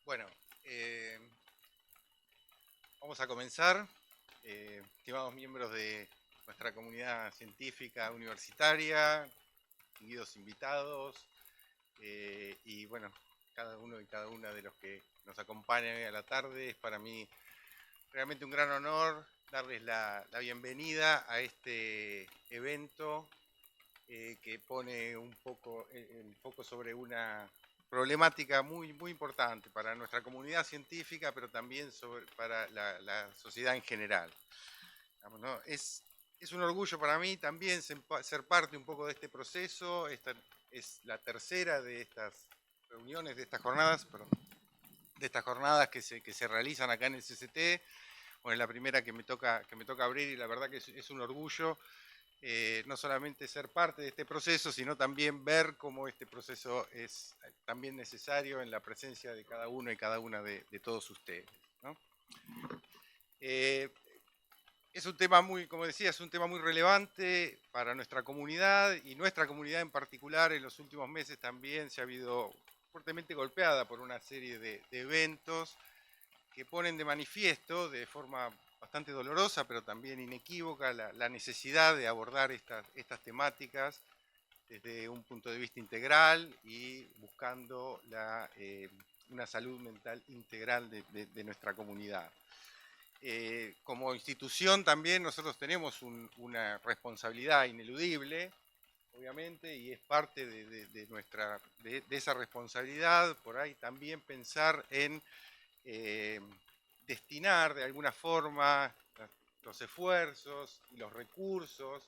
Bueno, vamos a comenzar. Estimados miembros de nuestra comunidad científica universitaria, distinguidos invitados, y bueno, cada uno y cada una de los que nos acompañan hoy a la tarde, es para mí realmente un gran honor darles la bienvenida a este evento que pone un poco el foco sobre una problemática muy importante para nuestra comunidad científica, pero también para la sociedad en general. ¿No? Es un orgullo para mí también ser parte un poco de este proceso. Esta es la tercera de estas reuniones, de estas jornadas, que se realizan acá en el CCT. Bueno, es la primera que me toca abrir y la verdad que es un orgullo. No solamente ser parte de este proceso, sino también ver cómo este proceso es también necesario en la presencia de cada uno y cada una de todos ustedes, ¿no? Es un tema muy, como decía, es un tema muy relevante para nuestra comunidad, y nuestra comunidad en particular en los últimos meses también se ha habido fuertemente golpeada por una serie de eventos que ponen de manifiesto de forma bastante dolorosa, pero también inequívoca, la necesidad de abordar estas temáticas desde un punto de vista integral y buscando una salud mental integral de nuestra comunidad. Como institución también nosotros tenemos una responsabilidad ineludible, obviamente, y es parte de esa responsabilidad por ahí también pensar en destinar de alguna forma los esfuerzos y los recursos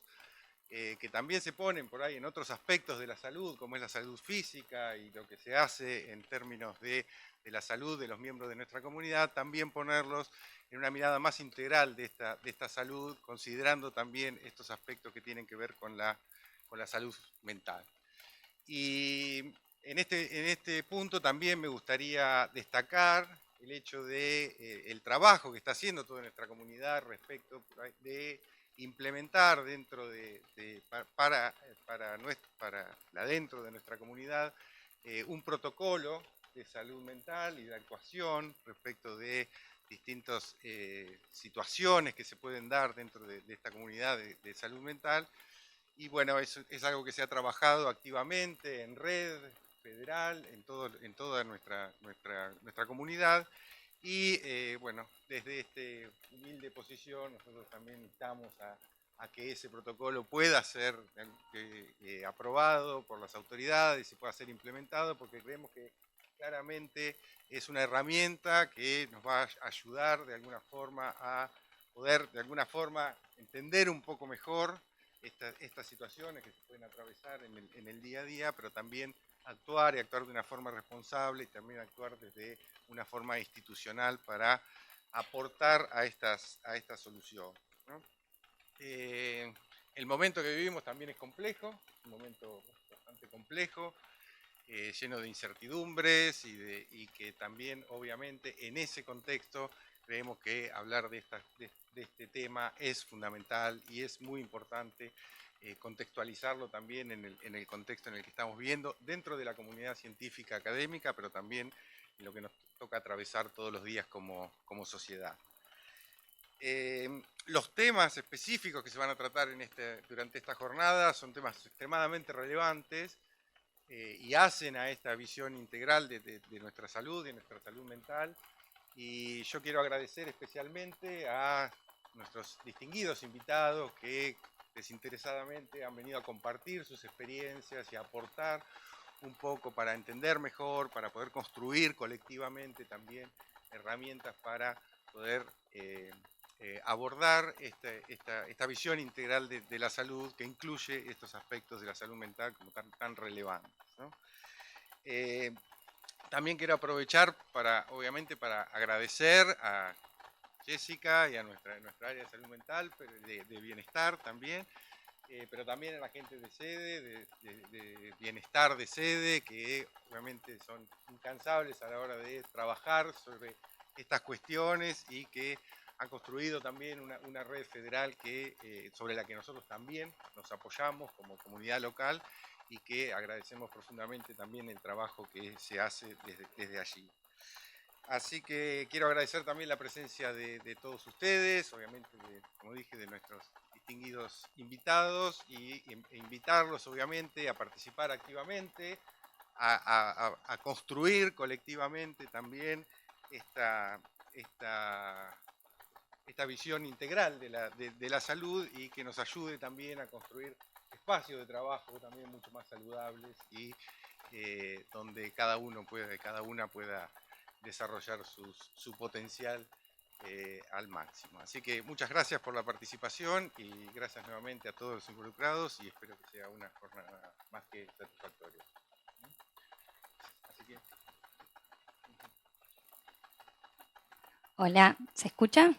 que también se ponen por ahí en otros aspectos de la salud, como es la salud física y lo que se hace en términos de la salud de los miembros de nuestra comunidad, también ponerlos en una mirada más integral de esta salud, considerando también estos aspectos que tienen que ver con la salud mental. Y en este punto también me gustaría destacar el hecho de el trabajo que está haciendo toda nuestra comunidad respecto de implementar dentro dentro de nuestra comunidad un protocolo de salud mental y de actuación respecto de distintas situaciones que se pueden dar dentro de esta comunidad de salud mental. Y bueno, es algo que se ha trabajado activamente en red federal, en toda nuestra comunidad. Y bueno, desde esta humilde posición nosotros también instamos a que ese protocolo pueda ser aprobado por las autoridades y pueda ser implementado, porque creemos que claramente es una herramienta que nos va a ayudar de alguna forma a poder de alguna forma entender un poco mejor estas situaciones que se pueden atravesar en el día a día, pero también actuar de una forma responsable y también actuar desde una forma institucional para aportar a esta solución, ¿no? El momento que vivimos también es complejo, un momento bastante complejo, lleno de incertidumbres y que también obviamente en ese contexto creemos que hablar de este tema es fundamental y es muy importante contextualizarlo también en el contexto en el que estamos viviendo, dentro de la comunidad científica académica, pero también en lo que nos toca atravesar todos los días como sociedad. Los temas específicos que se van a tratar durante esta jornada son temas extremadamente relevantes y hacen a esta visión integral de nuestra salud, de nuestra salud mental. Y yo quiero agradecer especialmente a nuestros distinguidos invitados que desinteresadamente han venido a compartir sus experiencias y a aportar un poco para entender mejor, para poder construir colectivamente también herramientas para poder abordar esta visión integral de la salud, que incluye estos aspectos de la salud mental como tan relevantes, ¿no? También quiero aprovechar obviamente para agradecer a Jessica y a nuestra área de salud mental, de bienestar también, pero también a la gente de sede, de bienestar de sede, que obviamente son incansables a la hora de trabajar sobre estas cuestiones y que han construido también una red federal sobre la que nosotros también nos apoyamos como comunidad local y que agradecemos profundamente también el trabajo que se hace desde allí. Así que quiero agradecer también la presencia de todos ustedes, obviamente, como dije, de nuestros distinguidos invitados e invitarlos, obviamente, a participar activamente, a construir colectivamente también esta, esta, esta visión integral de la salud y que nos ayude también a construir espacios de trabajo también mucho más saludables y donde cada una pueda desarrollar su potencial al máximo. Así que muchas gracias por la participación y gracias nuevamente a todos los involucrados y espero que sea una jornada más que satisfactoria. Así que... Hola, ¿se escucha?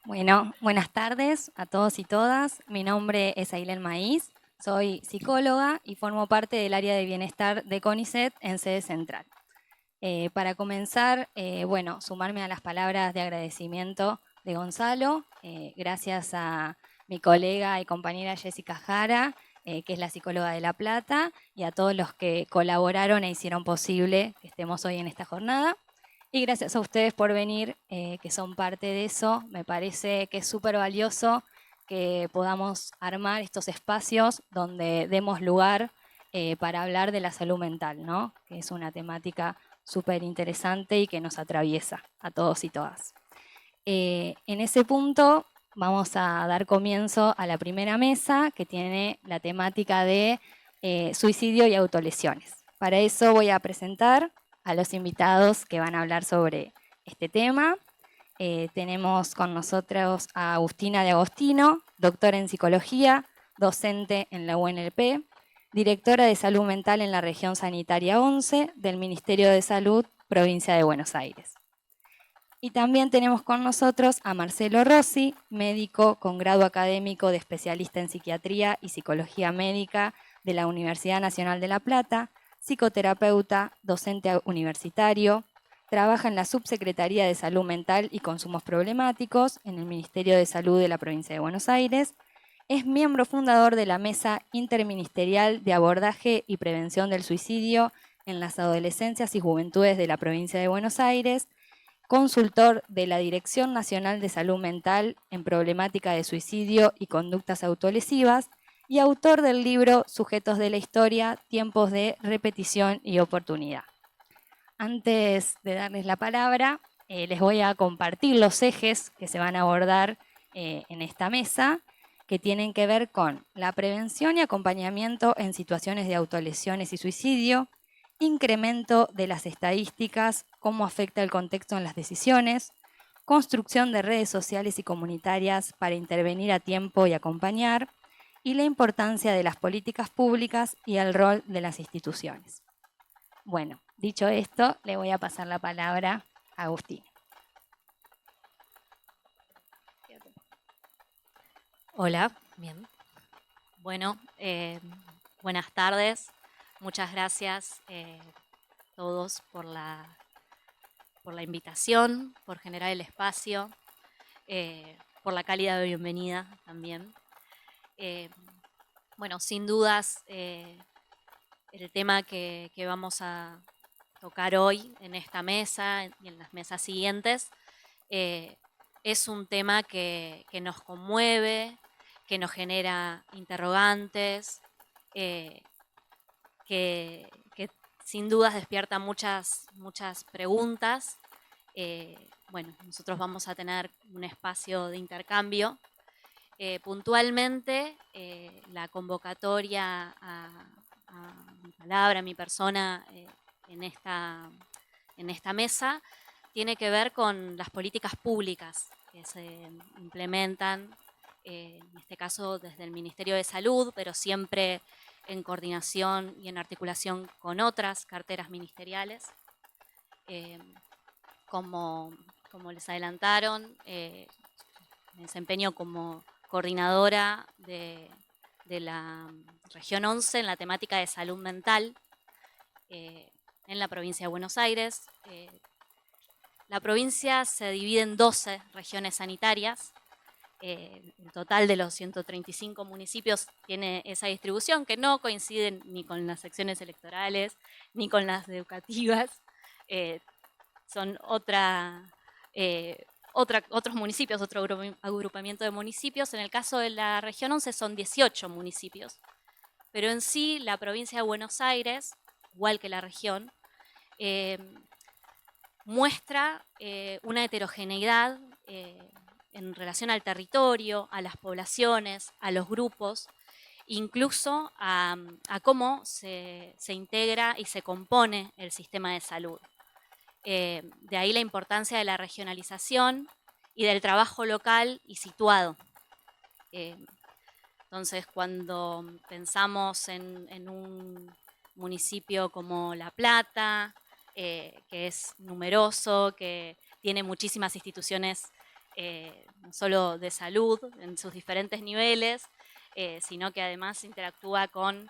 Bueno, buenas tardes a todos y todas. Mi nombre es Ailén Maíz, soy psicóloga y formo parte del área de bienestar de CONICET en sede central. Para comenzar, bueno, sumarme a las palabras de agradecimiento de Gonzalo, gracias a mi colega y compañera Jessica Jara, que es la psicóloga de La Plata, y a todos los que colaboraron e hicieron posible que estemos hoy en esta jornada. Y gracias a ustedes por venir, que son parte de eso. Me parece que es súper valioso que podamos armar estos espacios donde demos lugar para hablar de la salud mental, ¿no? Que es una temática súper interesante y que nos atraviesa a todos y todas. En ese punto vamos a dar comienzo a la primera mesa que tiene la temática de suicidio y autolesiones. Para eso voy a presentar a los invitados que van a hablar sobre este tema. Tenemos con nosotros a Agustina de Agostino, doctora en psicología, docente en la UNLP, directora de salud mental en la región sanitaria 11 del Ministerio de Salud, provincia de Buenos Aires. Y también tenemos con nosotros a Marcelo Rossi, médico con grado académico de especialista en psiquiatría y psicología médica de la Universidad Nacional de La Plata, psicoterapeuta, docente universitario, trabaja en la Subsecretaría de Salud Mental y Consumos Problemáticos en el Ministerio de Salud de la Provincia de Buenos Aires, es miembro fundador de la Mesa Interministerial de Abordaje y Prevención del Suicidio en las Adolescencias y Juventudes de la Provincia de Buenos Aires, consultor de la Dirección Nacional de Salud Mental en Problemática de Suicidio y Conductas Autolesivas y autor del libro Sujetos de la Historia, Tiempos de Repetición y Oportunidad. Antes de darles la palabra, les voy a compartir los ejes que se van a abordar en esta mesa, que tienen que ver con la prevención y acompañamiento en situaciones de autolesiones y suicidio, incremento de las estadísticas, cómo afecta el contexto en las decisiones, construcción de redes sociales y comunitarias para intervenir a tiempo y acompañar, y la importancia de las políticas públicas y el rol de las instituciones. Bueno, dicho esto, le voy a pasar la palabra a Agustín. Hola, bien. Bueno, buenas tardes. Muchas gracias todos por la invitación, por generar el espacio, por la cálida bienvenida también. Bueno, sin dudas, el tema que vamos a tocar hoy en esta mesa y en las mesas siguientes es un tema que nos conmueve, que nos genera interrogantes, que sin dudas despierta muchas preguntas. Bueno, nosotros vamos a tener un espacio de intercambio. Puntualmente, la convocatoria a mi palabra, a mi persona en esta mesa, tiene que ver con las políticas públicas que se implementan, en este caso desde el Ministerio de Salud, pero siempre en coordinación y en articulación con otras carteras ministeriales. Como les adelantaron, me desempeño como coordinadora de la región 11 en la temática de salud mental en la provincia de Buenos Aires. La provincia se divide en 12 regiones sanitarias. El total de los 135 municipios tiene esa distribución, que no coincide ni con las secciones electorales ni con las educativas. son otros municipios, otro agrupamiento de municipios. En el caso de la región 11 son 18 municipios. Pero en sí la provincia de Buenos Aires, igual que la región, muestra una heterogeneidad en relación al territorio, a las poblaciones, a los grupos, incluso a cómo se integra y se compone el sistema de salud. De ahí la importancia de la regionalización y del trabajo local y situado. Entonces, cuando pensamos en un municipio como La Plata, que es numeroso, que tiene muchísimas instituciones no solo de salud en sus diferentes niveles, sino que además interactúa con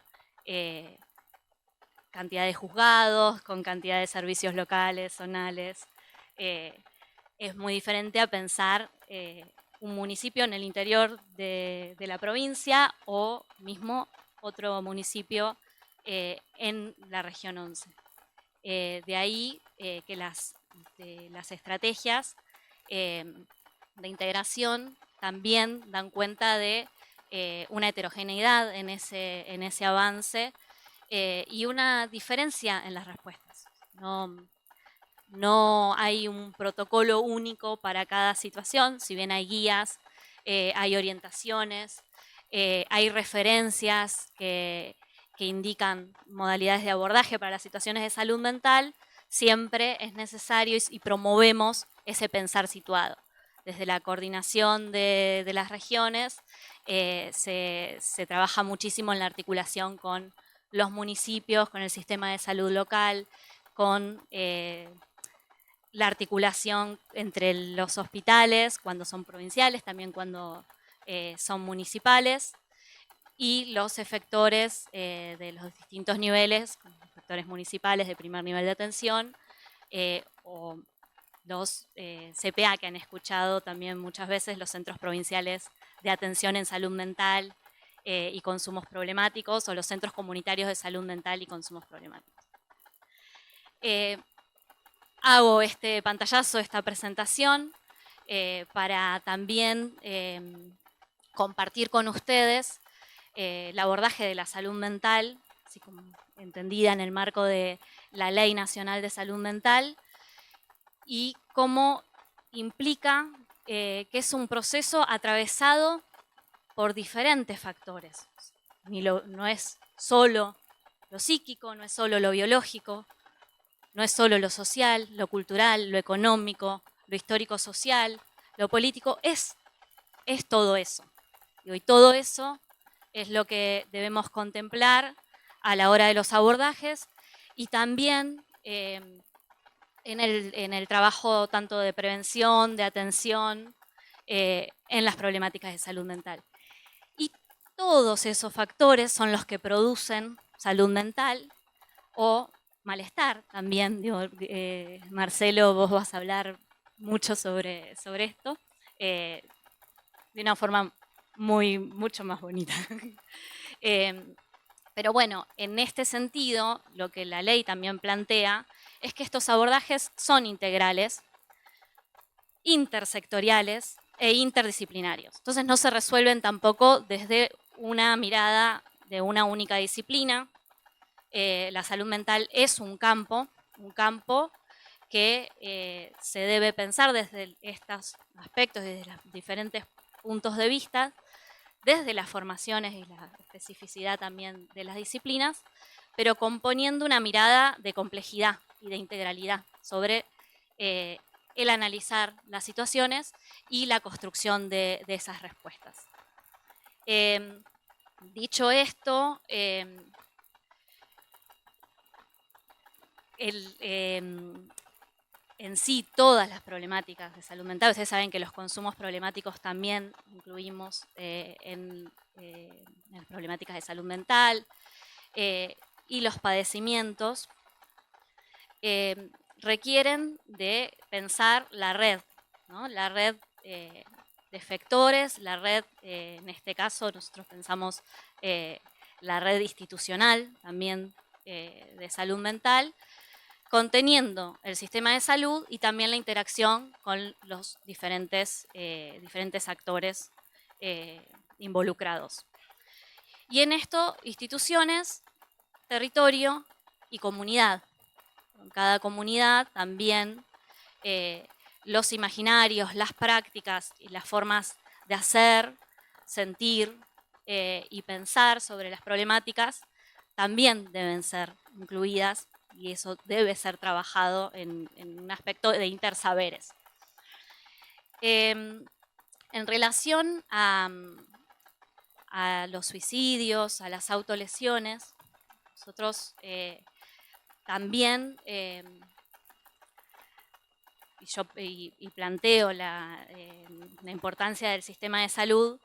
cantidad de juzgados, con cantidad de servicios locales, zonales. Es muy diferente a pensar un municipio en el interior de la provincia o mismo otro municipio en la región 11. De ahí que las estrategias de integración también dan cuenta de una heterogeneidad en ese avance y una diferencia en las respuestas. No hay un protocolo único para cada situación, si bien hay guías, hay orientaciones, hay referencias que indican modalidades de abordaje para las situaciones de salud mental. Siempre es necesario y promovemos ese pensar situado. Desde la coordinación de las regiones se trabaja muchísimo en la articulación con los municipios, con el sistema de salud local, con la articulación entre los hospitales, cuando son provinciales, también cuando son municipales, y los efectores de los distintos niveles, como efectores municipales de primer nivel de atención, o los CPA, que han escuchado también muchas veces, los centros provinciales de atención en salud mental y consumos problemáticos, o los centros comunitarios de salud mental y consumos problemáticos. Hago este pantallazo, esta presentación, para también compartir con ustedes el abordaje de la salud mental, así como entendida en el marco de la Ley Nacional de Salud Mental, y cómo implica que es un proceso atravesado por diferentes factores. No es solo lo psíquico, no es solo lo biológico, no es solo lo social, lo cultural, lo económico, lo histórico-social, lo político, es todo eso. Y todo eso es lo que debemos contemplar a la hora de los abordajes y también en el trabajo tanto de prevención, de atención, en las problemáticas de salud mental. Y todos esos factores son los que producen salud mental o malestar también. Marcelo, vos vas a hablar mucho sobre esto de una forma mucho más bonita. Pero bueno, en este sentido, lo que la ley también plantea es que estos abordajes son integrales, intersectoriales e interdisciplinarios. Entonces no se resuelven tampoco desde una mirada de una única disciplina. La salud mental es un campo que se debe pensar desde estos aspectos, desde los diferentes puntos de vista, desde las formaciones y la especificidad también de las disciplinas, pero componiendo una mirada de complejidad y de integralidad sobre el analizar las situaciones y la construcción de esas respuestas. Dicho esto, en sí todas las problemáticas de salud mental, ustedes saben que los consumos problemáticos también incluimos en las problemáticas de salud mental, y los padecimientos requieren de pensar la red, ¿no? La red de efectores, la red, en este caso nosotros pensamos la red institucional también de salud mental, conteniendo el sistema de salud y también la interacción con los diferentes actores involucrados. Y en esto, instituciones, territorio y comunidad. En cada comunidad también los imaginarios, las prácticas y las formas de hacer, sentir y pensar sobre las problemáticas también deben ser incluidas y eso debe ser trabajado en un aspecto de intersaberes. En relación a los suicidios, a las autolesiones, nosotros también y planteo la importancia del sistema de salud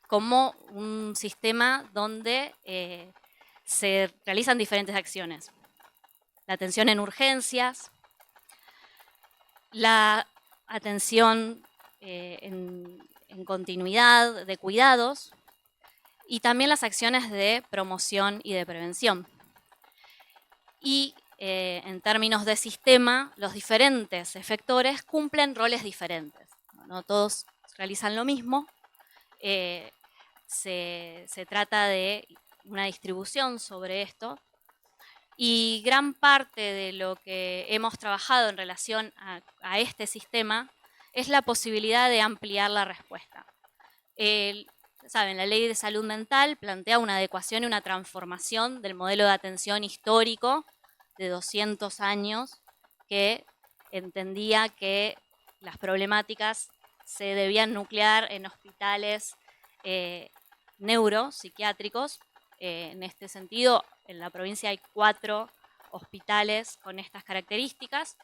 como un sistema donde se realizan diferentes acciones. La atención en urgencias, la atención en continuidad de cuidados y también las acciones de promoción y de prevención. Y en términos de sistema, los diferentes efectores cumplen roles diferentes. No todos realizan lo mismo. Se trata de una distribución sobre esto. Y gran parte de lo que hemos trabajado en relación a este sistema es la posibilidad de ampliar la respuesta. Saben, la Ley de Salud Mental plantea una adecuación y una transformación del modelo de atención histórico de 200 años que entendía que las problemáticas se debían nuclear en hospitales neuropsiquiátricos. En este sentido, en la provincia hay 4 hospitales con estas características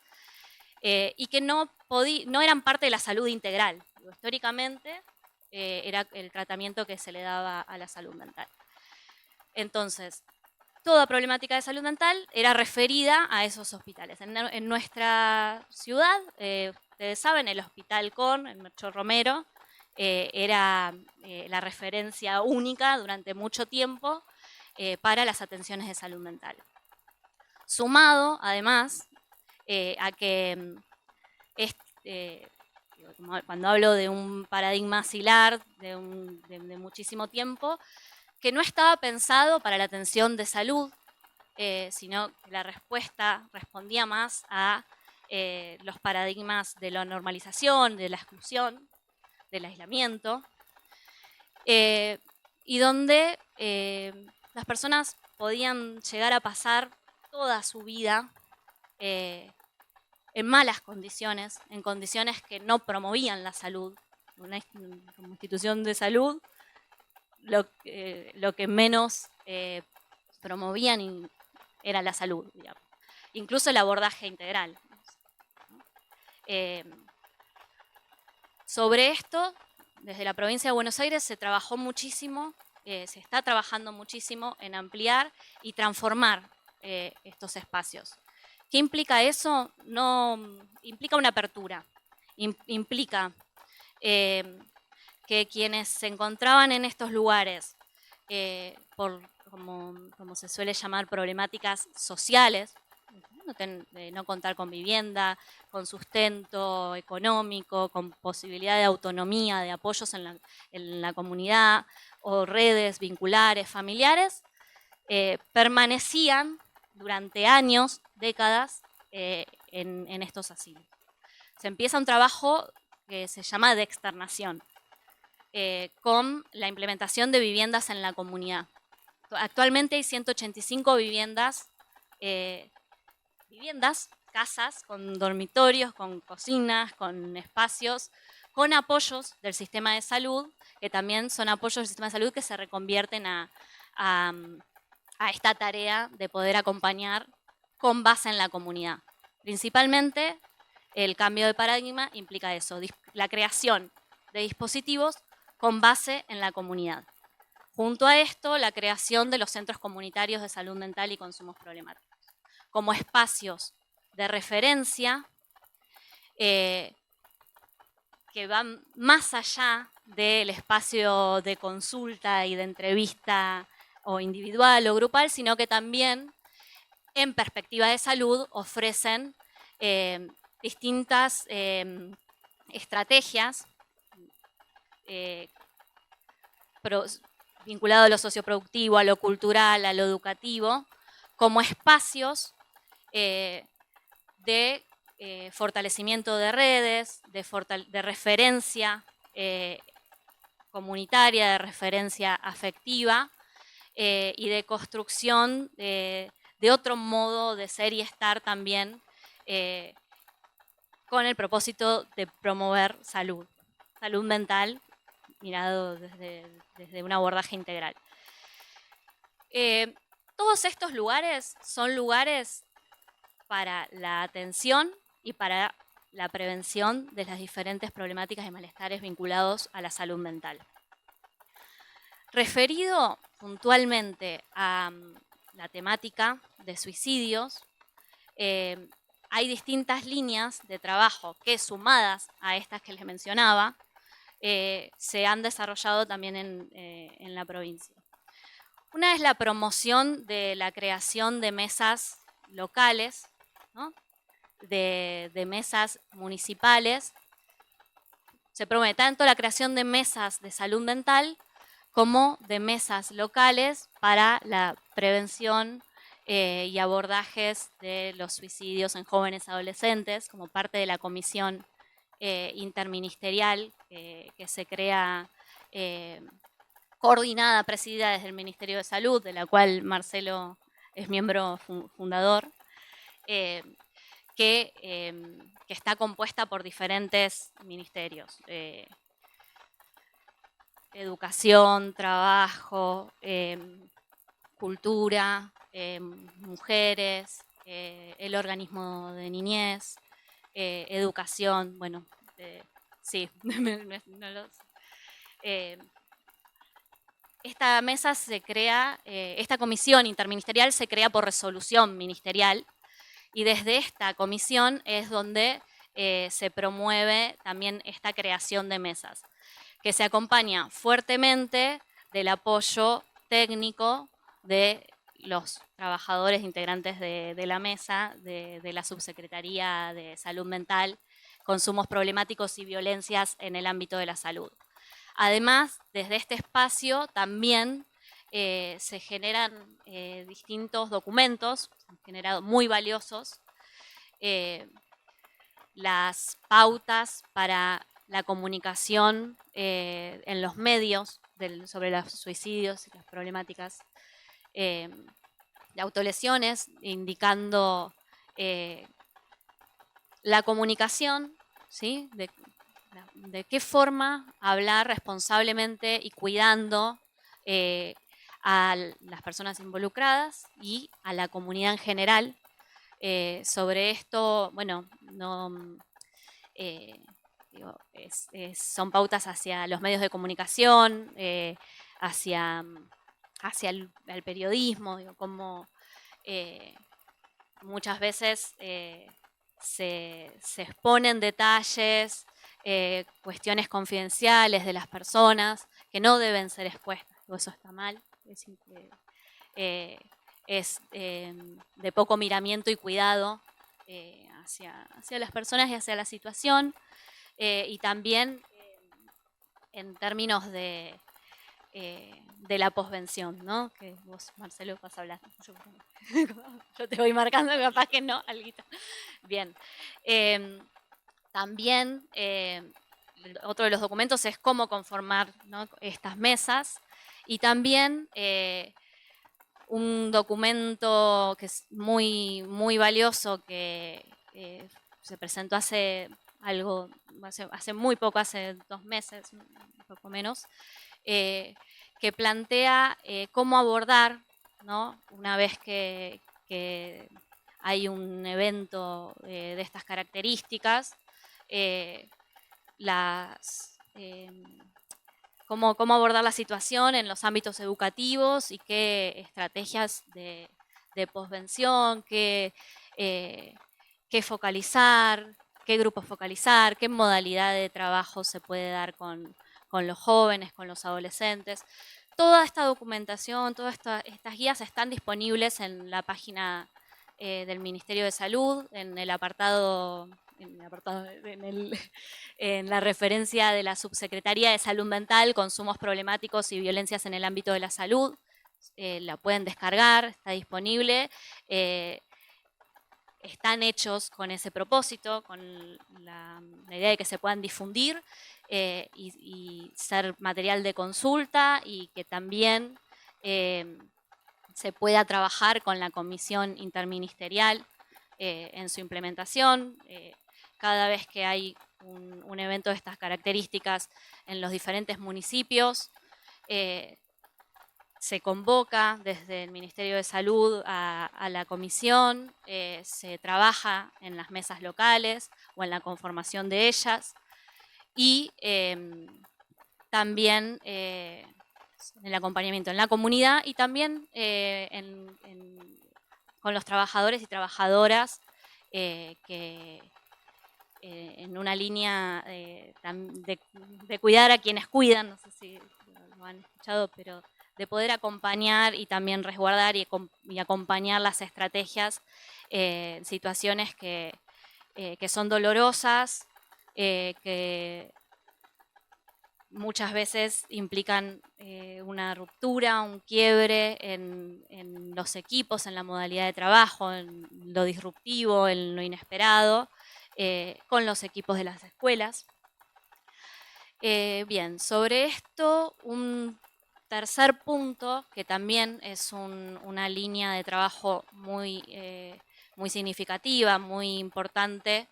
y que no eran parte de la salud integral. Históricamente era el tratamiento que se le daba a la salud mental. Entonces, toda problemática de salud mental era referida a esos hospitales. En nuestra ciudad, ustedes saben, el Hospital CON, en Melchor Romero, era la referencia única durante mucho tiempo para las atenciones de salud mental. Sumado, además, a que cuando hablo de un paradigma asilar de muchísimo tiempo, que no estaba pensado para la atención de salud, sino que la respuesta respondía más a los paradigmas de la normalización, de la exclusión, del aislamiento, y donde las personas podían llegar a pasar toda su vida en malas condiciones, en condiciones que no promovían la salud. Como institución de salud, lo que menos promovían era la salud, digamos. Incluso el abordaje integral. Sobre esto, desde la provincia de Buenos Aires se trabajó muchísimo, se está trabajando muchísimo en ampliar y transformar estos espacios. ¿Qué implica eso? No, implica una apertura, implica que quienes se encontraban en estos lugares por, como se suele llamar, problemáticas sociales, de no contar con vivienda, con sustento económico, con posibilidad de autonomía, de apoyos en la comunidad o redes vinculares, familiares, permanecían durante años, décadas, en estos asilos. Se empieza un trabajo que se llama de externación, con la implementación de viviendas en la comunidad. Actualmente hay 185 viviendas, casas con dormitorios, con cocinas, con espacios, con apoyos del sistema de salud, que también son apoyos del sistema de salud que se reconvierten a esta tarea de poder acompañar con base en la comunidad. Principalmente, el cambio de paradigma implica eso, la creación de dispositivos con base en la comunidad. Junto a esto, la creación de los centros comunitarios de salud mental y consumos problemáticos, como espacios de referencia que van más allá del espacio de consulta y de entrevista o individual o grupal, sino que también en perspectiva de salud ofrecen distintas estrategias vinculadas a lo socioproductivo, a lo cultural, a lo educativo, como espacios de fortalecimiento de redes, de referencia comunitaria, de referencia afectiva y de construcción de otro modo de ser y estar también con el propósito de promover salud mental mirado desde un abordaje integral. Todos estos lugares son lugares para la atención y para la prevención de las diferentes problemáticas y malestares vinculados a la salud mental. Referido puntualmente a la temática de suicidios, hay distintas líneas de trabajo que, sumadas a estas que les mencionaba, se han desarrollado también en la provincia. Una es la promoción de la creación de mesas locales, ¿no? de mesas municipales. Se promueve tanto la creación de mesas de salud mental como de mesas locales para la prevención y abordajes de los suicidios en jóvenes adolescentes, como parte de la comisión interministerial que se crea, coordinada, presidida desde el Ministerio de Salud, de la cual Marcelo es miembro fundador, que está compuesta por diferentes ministerios. Educación, trabajo, cultura, mujeres, el organismo de niñez, educación, bueno, sí, no lo sé. Esta mesa se crea, esta comisión interministerial se crea por resolución ministerial y desde esta comisión es donde se promueve también esta creación de mesas, que se acompaña fuertemente del apoyo técnico de los trabajadores integrantes de la mesa, de la Subsecretaría de Salud Mental, consumos problemáticos y violencias en el ámbito de la salud. Además, desde este espacio también se generan distintos documentos, generados muy valiosos, las pautas para la comunicación en los medios sobre los suicidios y las problemáticas de autolesiones, indicando la comunicación, ¿sí? De qué forma hablar responsablemente y cuidando a las personas involucradas y a la comunidad en general. Sobre esto, bueno, no, son pautas hacia los medios de comunicación, hacia el periodismo, digo, como muchas veces se exponen detalles, cuestiones confidenciales de las personas que no deben ser expuestas. Eso está mal, es de poco miramiento y cuidado hacia las personas y hacia la situación, y también en términos de la posvención, ¿no? Que vos, Marcelo, vas a hablar. Yo te voy marcando, capaz que no, alguito. Bien. También otro de los documentos es cómo conformar, ¿no? estas mesas, y también un documento que es muy, muy valioso que se presentó hace muy poco, hace 2 meses, un poco menos, que plantea cómo abordar, ¿no? Una vez que hay un evento de estas características, cómo abordar la situación en los ámbitos educativos y qué estrategias de posvención, qué focalizar, qué grupos focalizar, qué modalidad de trabajo se puede dar con los jóvenes, con los adolescentes. Toda esta documentación, todas estas guías están disponibles en la página del Ministerio de Salud, en el apartado, en la referencia de la Subsecretaría de Salud Mental, Consumos Problemáticos y Violencias en el Ámbito de la Salud. La pueden descargar, está disponible. Están hechos con ese propósito, con la idea de que se puedan difundir y ser material de consulta, y que también se pueda trabajar con la comisión interministerial en su implementación. Cada vez que hay un evento de estas características en los diferentes municipios, se convoca desde el Ministerio de Salud a la comisión, se trabaja en las mesas locales o en la conformación de ellas, y también en el acompañamiento en la comunidad, y también con los trabajadores y trabajadoras que en una línea de cuidar a quienes cuidan, no sé si lo han escuchado, pero de poder acompañar y también resguardar y acompañar las estrategias en situaciones que son dolorosas, que muchas veces implican una ruptura, un quiebre en los equipos, en la modalidad de trabajo, en lo disruptivo, en lo inesperado, con los equipos de las escuelas. Bien, sobre esto, un tercer punto, que también es una línea de trabajo muy significativa, muy importante,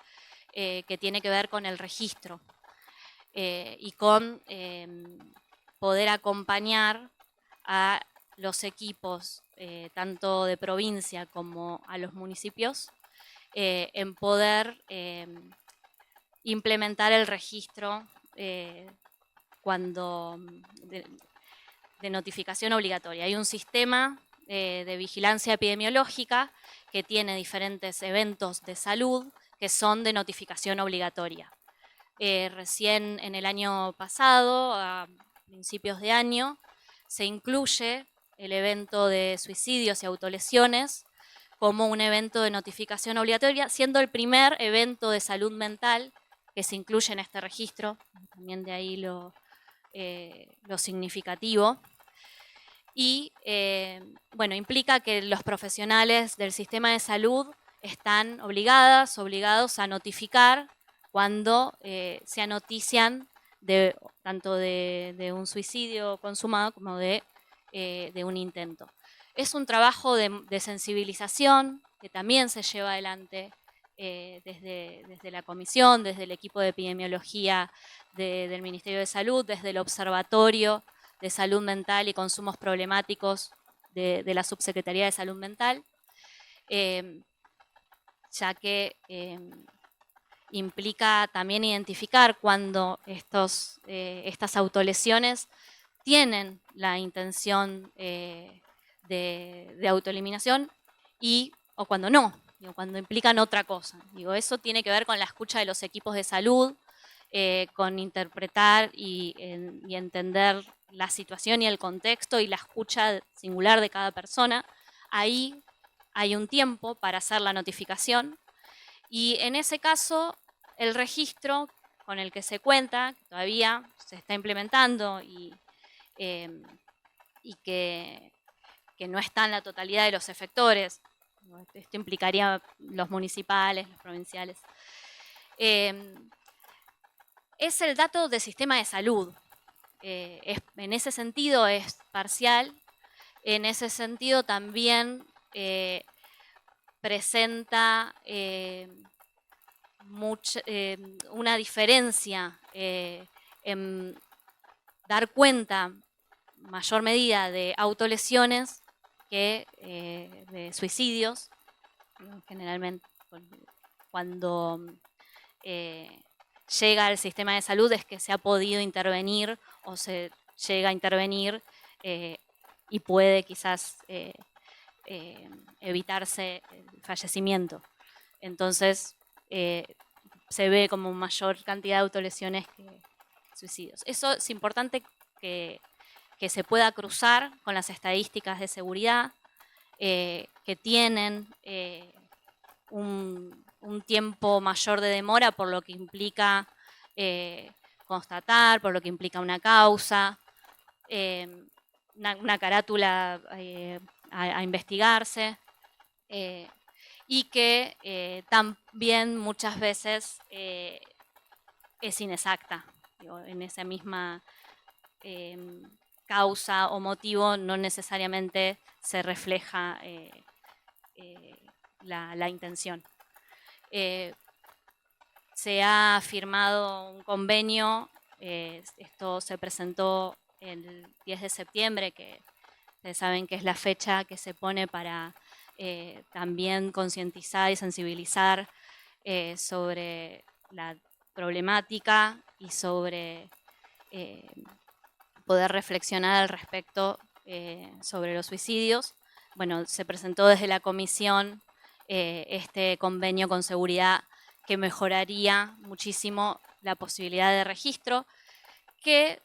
que tiene que ver con el registro y con poder acompañar a los equipos, tanto de provincia como a los municipios, en poder implementar el registro de notificación obligatoria. Hay un sistema de vigilancia epidemiológica que tiene diferentes eventos de salud que son de notificación obligatoria. Recién en el año pasado, a principios de año, se incluye el evento de suicidios y autolesiones como un evento de notificación obligatoria, siendo el primer evento de salud mental que se incluye en este registro, también de ahí lo significativo. Y bueno, implica que los profesionales del sistema de salud están obligados a notificar cuando se anotician tanto de un suicidio consumado como de un intento. Es un trabajo de sensibilización que también se lleva adelante desde la comisión, desde el equipo de epidemiología del Ministerio de Salud, desde el Observatorio de Salud Mental y Consumos Problemáticos de la Subsecretaría de Salud Mental, ya que implica también identificar cuando estas autolesiones tienen la intención de autoeliminación o cuando no, cuando implican otra cosa. Eso tiene que ver con la escucha de los equipos de salud, con interpretar y entender la situación y el contexto y la escucha singular de cada persona. Ahí hay un tiempo para hacer la notificación, y en ese caso el registro con el que se cuenta, que todavía se está implementando y que no está en la totalidad de los efectores, esto implicaría los municipales, los provinciales, es el dato del sistema de salud. En ese sentido es parcial, en ese sentido también presenta una diferencia en dar cuenta mayor medida de autolesiones que de suicidios. Generalmente cuando llega al sistema de salud es que se ha podido intervenir o se llega a intervenir y puede quizás evitarse el fallecimiento. Entonces se ve como mayor cantidad de autolesiones que suicidios. Eso es importante que se pueda cruzar con las estadísticas de seguridad, que tienen un tiempo mayor de demora por lo que implica constatar, por lo que implica una causa, una carátula a investigarse, y que también muchas veces es inexacta. Digo, en esa misma causa o motivo no necesariamente se refleja la intención. Se ha firmado un convenio, esto se presentó el 10 de septiembre, que ustedes saben que es la fecha que se pone para también concientizar y sensibilizar sobre la problemática y sobre poder reflexionar al respecto sobre los suicidios. Bueno, se presentó desde la comisión este convenio con seguridad que mejoraría muchísimo la posibilidad de registro, que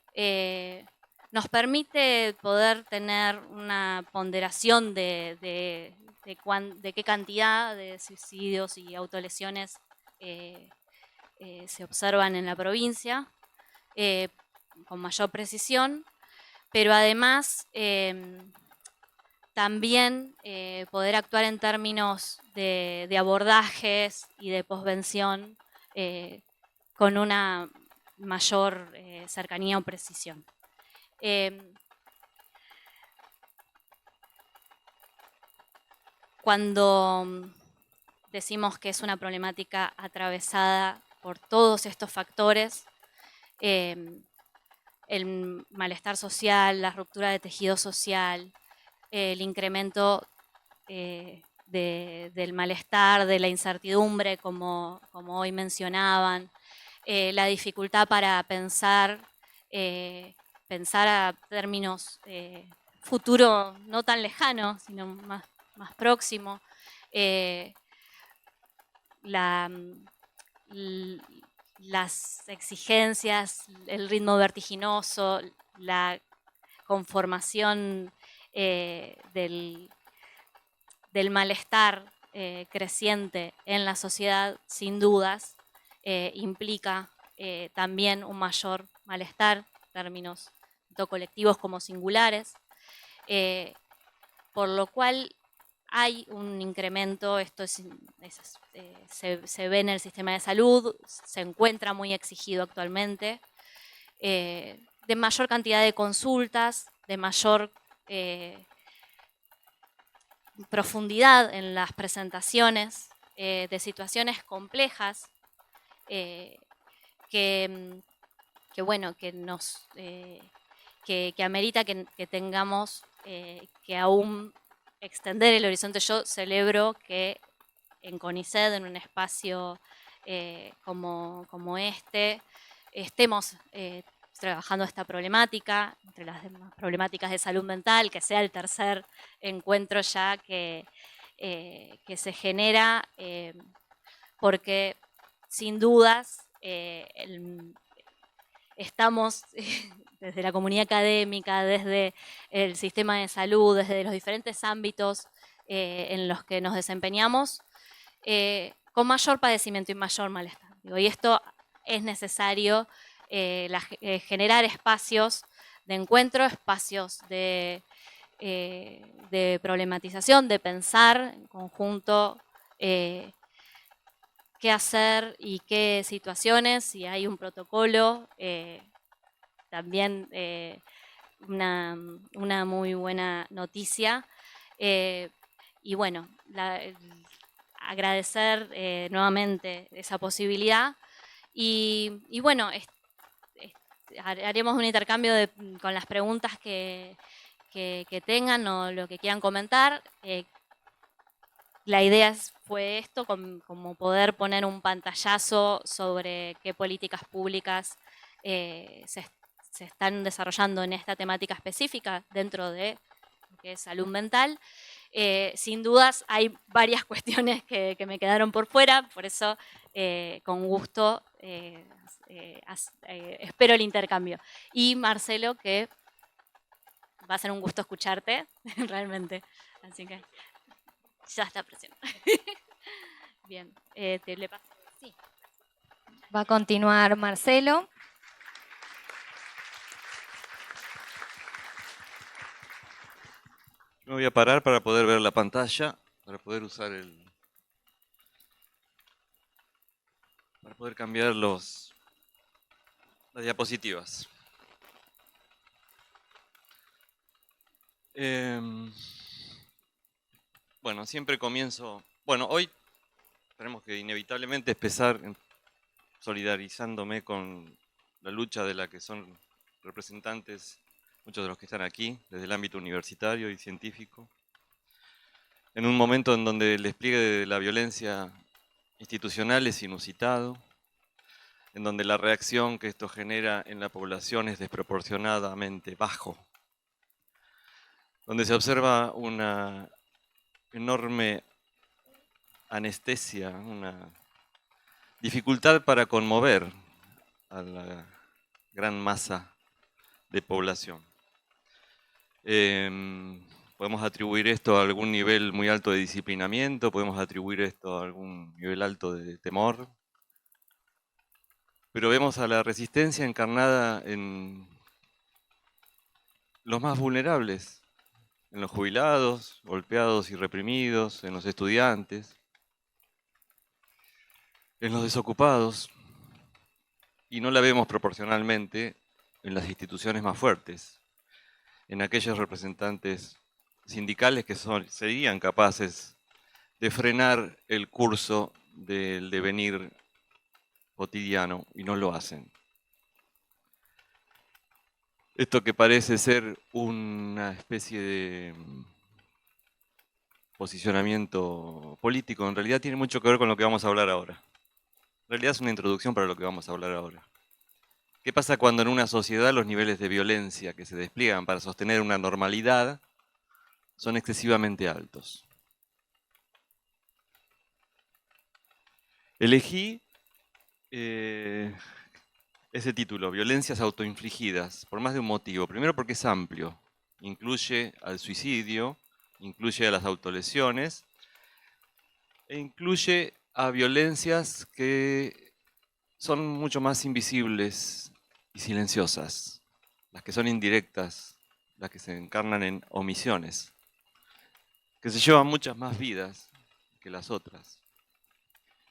nos permite poder tener una ponderación de qué cantidad de suicidios y autolesiones se observan en la provincia, con mayor precisión, pero además también poder actuar en términos de abordajes y de posvención con una mayor cercanía o precisión. Cuando decimos que es una problemática atravesada por todos estos factores, el malestar social, la ruptura de tejido social, el incremento del malestar, de la incertidumbre, como hoy mencionaban, la dificultad para pensar a términos futuro no tan lejano, sino más próximo, las exigencias, el ritmo vertiginoso, la conformación del malestar creciente en la sociedad, sin dudas, implica también un mayor malestar, en términos tanto colectivos como singulares, por lo cual hay un incremento, esto se ve en el sistema de salud, se encuentra muy exigido actualmente, de mayor cantidad de consultas, de mayor profundidad en las presentaciones, de situaciones complejas que amerita que tengamos que aún extender el horizonte. Yo celebro que en CONICET, en un espacio como este, estemos trabajando esta problemática, entre las demás problemáticas de salud mental, que sea el tercer encuentro ya que se genera, porque sin dudas estamos desde la comunidad académica, desde el sistema de salud, desde los diferentes ámbitos en los que nos desempeñamos, con mayor padecimiento y mayor malestar. Y esto es necesario generar espacios de encuentro, espacios de problematización, de pensar en conjunto qué hacer y qué situaciones, si hay un protocolo, también una muy buena noticia. Y bueno, agradecer nuevamente esa posibilidad y bueno, haremos un intercambio con las preguntas que tengan o lo que quieran comentar. La idea fue esto, como poder poner un pantallazo sobre qué políticas públicas se están desarrollando en esta temática específica dentro de lo que es salud mental. Sin dudas hay varias cuestiones que me quedaron por fuera, por eso con gusto espero el intercambio. Y Marcelo, que va a ser un gusto escucharte, realmente. Así que Ya está presión. Bien, te le paso. Sí. Va a continuar Marcelo. Me voy a parar para poder ver la pantalla, para poder usar para poder cambiar las diapositivas. Bueno, siempre comienzo. Bueno, hoy tenemos que inevitablemente empezar solidarizándome con la lucha de la que son representantes muchos de los que están aquí, desde el ámbito universitario y científico, en un momento en donde el despliegue de la violencia institucional es inusitado, en donde la reacción que esto genera en la población es desproporcionadamente bajo, donde se observa una enorme anestesia, una dificultad para conmover a la gran masa de población. Podemos atribuir esto a algún nivel muy alto de disciplinamiento, podemos atribuir esto a algún nivel alto de temor, pero vemos a la resistencia encarnada en los más vulnerables, en los jubilados, golpeados y reprimidos, en los estudiantes, en los desocupados, y no la vemos proporcionalmente en las instituciones más fuertes, en aquellos representantes sindicales que serían capaces de frenar el curso del devenir cotidiano y no lo hacen. Esto que parece ser una especie de posicionamiento político, en realidad tiene mucho que ver con lo que vamos a hablar ahora. En realidad es una introducción para lo que vamos a hablar ahora. ¿Qué pasa cuando en una sociedad los niveles de violencia que se despliegan para sostener una normalidad son excesivamente altos? Elegí ese título, Violencias autoinfligidas, por más de un motivo. Primero porque es amplio, incluye al suicidio, incluye a las autolesiones, e incluye a violencias que son mucho más invisibles y silenciosas, las que son indirectas, las que se encarnan en omisiones, que se llevan muchas más vidas que las otras.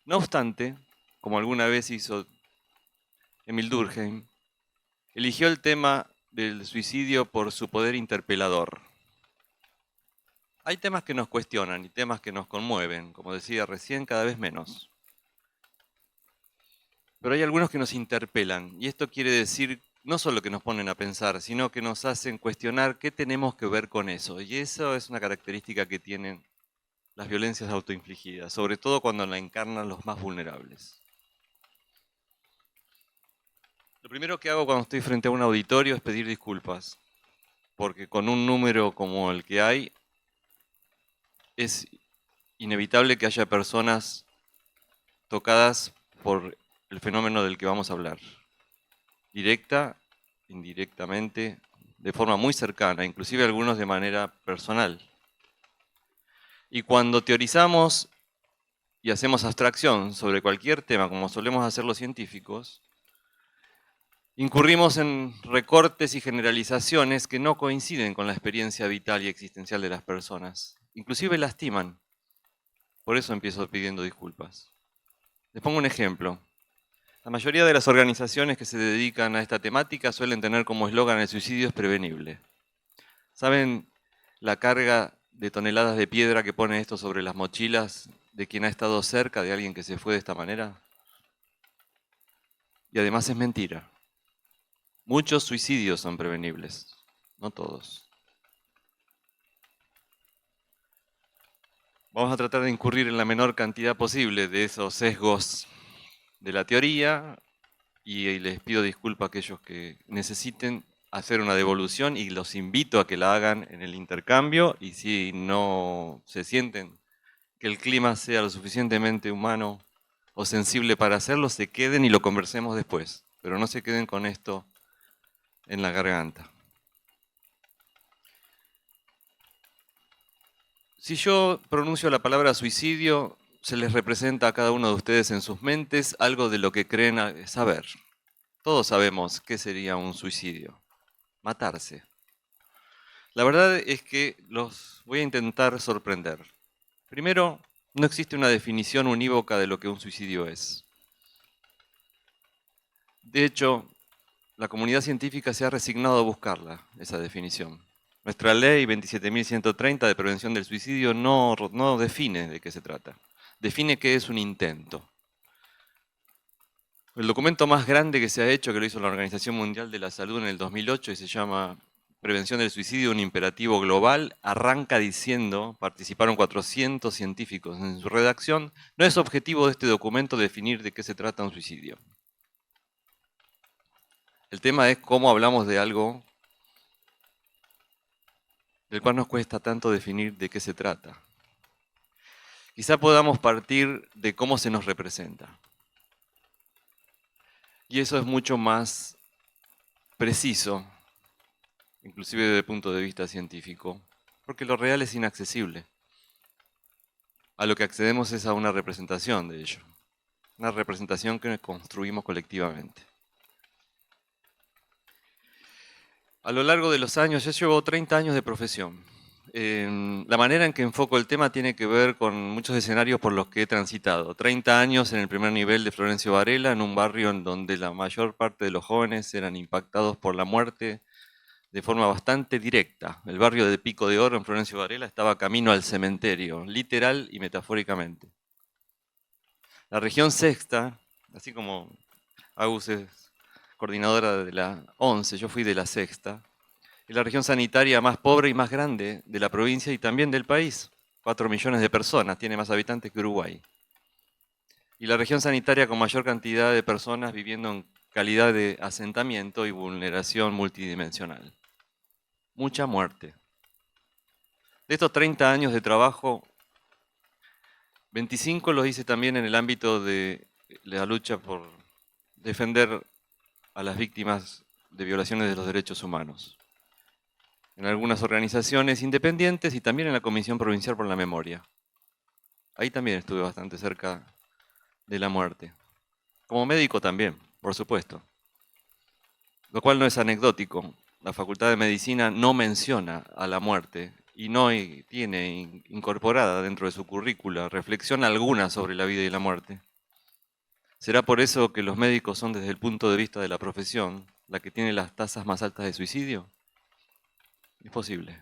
No obstante, como alguna vez hizo Emil Durkheim, eligió el tema del suicidio por su poder interpelador. Hay temas que nos cuestionan y temas que nos conmueven, como decía recién, cada vez menos. Pero hay algunos que nos interpelan, y esto quiere decir no solo que nos ponen a pensar, sino que nos hacen cuestionar qué tenemos que ver con eso. Y eso es una característica que tienen las violencias autoinfligidas, sobre todo cuando la encarnan los más vulnerables. Lo primero que hago cuando estoy frente a un auditorio es pedir disculpas, porque con un número como el que hay, es inevitable que haya personas tocadas por el fenómeno del que vamos a hablar. Directa, indirectamente, de forma muy cercana, inclusive algunos de manera personal. Y cuando teorizamos y hacemos abstracción sobre cualquier tema, como solemos hacer los científicos, incurrimos en recortes y generalizaciones que no coinciden con la experiencia vital y existencial de las personas. Inclusive lastiman. Por eso empiezo pidiendo disculpas. Les pongo un ejemplo. La mayoría de las organizaciones que se dedican a esta temática suelen tener como eslogan el suicidio es prevenible. ¿Saben la carga de toneladas de piedra que pone esto sobre las mochilas de quien ha estado cerca de alguien que se fue de esta manera? Y además es mentira. Muchos suicidios son prevenibles, no todos. Vamos a tratar de incurrir en la menor cantidad posible de esos sesgos de la teoría y les pido disculpas a aquellos que necesiten hacer una devolución y los invito a que la hagan en el intercambio y si no se sienten que el clima sea lo suficientemente humano o sensible para hacerlo, se queden y lo conversemos después, pero no se queden con esto en la garganta. Si yo pronuncio la palabra suicidio, se les representa a cada uno de ustedes en sus mentes algo de lo que creen saber. Todos sabemos qué sería un suicidio. Matarse. La verdad es que los voy a intentar sorprender. Primero, no existe una definición unívoca de lo que un suicidio es. De hecho, la comunidad científica se ha resignado a buscarla, esa definición. Nuestra ley 27.130 de prevención del suicidio no define de qué se trata. Define qué es un intento. El documento más grande que se ha hecho, que lo hizo la Organización Mundial de la Salud en el 2008 y se llama Prevención del Suicidio, un imperativo global, arranca diciendo, participaron 400 científicos en su redacción, no es objetivo de este documento definir de qué se trata un suicidio. El tema es cómo hablamos de algo del cual nos cuesta tanto definir de qué se trata. Quizá podamos partir de cómo se nos representa. Y eso es mucho más preciso, inclusive desde el punto de vista científico, porque lo real es inaccesible. A lo que accedemos es a una representación de ello, una representación que construimos colectivamente. A lo largo de los años, yo llevo 30 años de profesión. La manera en que enfoco el tema tiene que ver con muchos escenarios por los que he transitado. 30 años en el primer nivel de Florencio Varela, en un barrio en donde la mayor parte de los jóvenes eran impactados por la muerte de forma bastante directa. El barrio de Pico de Oro en Florencio Varela estaba camino al cementerio, literal y metafóricamente. La región sexta, así como Agus es coordinadora de la 11, yo fui de la sexta, es la región sanitaria más pobre y más grande de la provincia y también del país. 4 millones de personas, tiene más habitantes que Uruguay. Y la región sanitaria con mayor cantidad de personas viviendo en calidad de asentamiento y vulneración multidimensional. Mucha muerte. De estos 30 años de trabajo, 25 los hice también en el ámbito de la lucha por defender a las víctimas de violaciones de los derechos humanos. En algunas organizaciones independientes y también en la Comisión Provincial por la Memoria. Ahí también estuve bastante cerca de la muerte. Como médico también, por supuesto. Lo cual no es anecdótico. La Facultad de Medicina no menciona a la muerte y no tiene incorporada dentro de su currícula reflexión alguna sobre la vida y la muerte. ¿Será por eso que los médicos son, desde el punto de vista de la profesión, la que tiene las tasas más altas de suicidio? Es posible.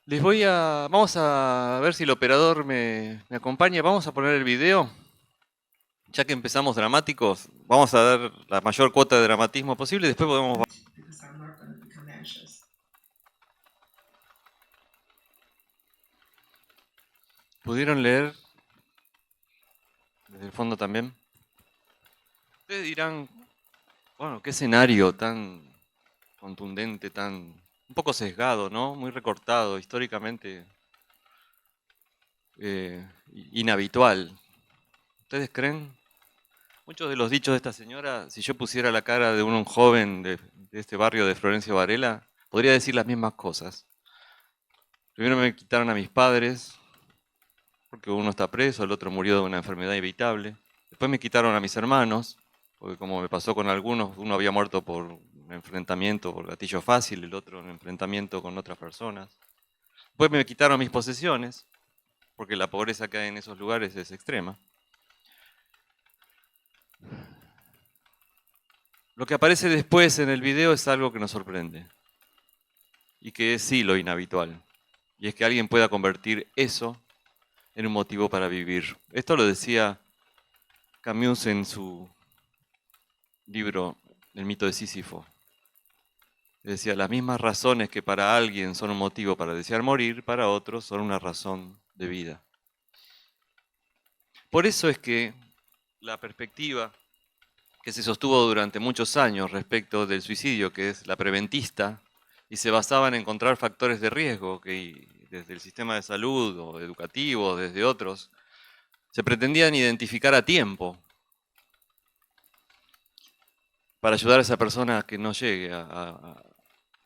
Vamos a ver si el operador me acompaña. Vamos a poner el video. Ya que empezamos dramáticos, vamos a dar la mayor cuota de dramatismo posible y después podemos... ¿Pudieron leer desde el fondo también? Ustedes dirán, bueno, qué escenario tan contundente, un poco sesgado, ¿no? Muy recortado, históricamente inhabitual. ¿Ustedes creen? Muchos de los dichos de esta señora, si yo pusiera la cara de un joven de este barrio de Florencio Varela, podría decir las mismas cosas. Primero me quitaron a mis padres, porque uno está preso, el otro murió de una enfermedad evitable. Después me quitaron a mis hermanos, porque como me pasó con algunos, uno había muerto por un enfrentamiento, por gatillo fácil, el otro en enfrentamiento con otras personas. Después me quitaron mis posesiones, porque la pobreza que hay en esos lugares es extrema. Lo que aparece después en el video es algo que nos sorprende, y que es sí lo inhabitual, y es que alguien pueda convertir eso en un motivo para vivir. Esto lo decía Camus en su libro El mito de Sísifo. Decía, las mismas razones que para alguien son un motivo para desear morir, para otros son una razón de vida. Por eso es que la perspectiva que se sostuvo durante muchos años respecto del suicidio, que es la preventista, y se basaba en encontrar factores de riesgo que desde el sistema de salud o educativo, desde otros, se pretendían identificar a tiempo para ayudar a esa persona a que no llegue a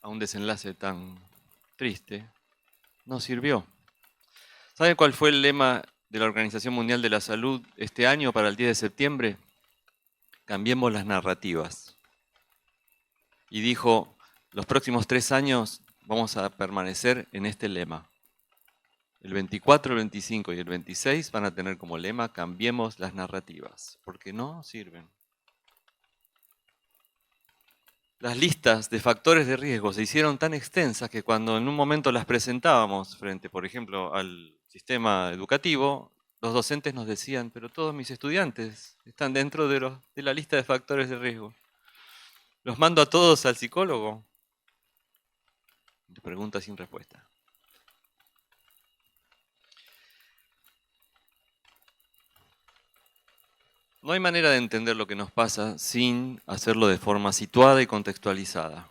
a un desenlace tan triste, no sirvió. ¿Saben cuál fue el lema de la Organización Mundial de la Salud este año para el 10 de septiembre? Cambiemos las narrativas. Y dijo, los próximos 3 años vamos a permanecer en este lema. El 24, el 25 y el 26 van a tener como lema, cambiemos las narrativas, porque no sirven. Las listas de factores de riesgo se hicieron tan extensas que cuando en un momento las presentábamos frente, por ejemplo, al sistema educativo, los docentes nos decían, pero todos mis estudiantes están dentro de la lista de factores de riesgo. ¿Los mando a todos al psicólogo? Pregunta sin respuesta. No hay manera de entender lo que nos pasa sin hacerlo de forma situada y contextualizada.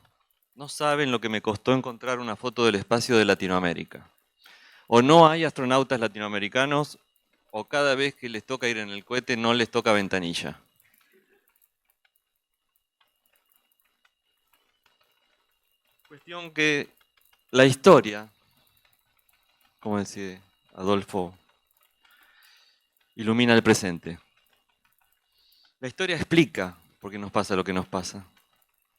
No saben lo que me costó encontrar una foto del espacio de Latinoamérica. O no hay astronautas latinoamericanos, o cada vez que les toca ir en el cohete no les toca ventanilla. Cuestión que la historia, como decía Adolfo, ilumina el presente. La historia explica por qué nos pasa lo que nos pasa.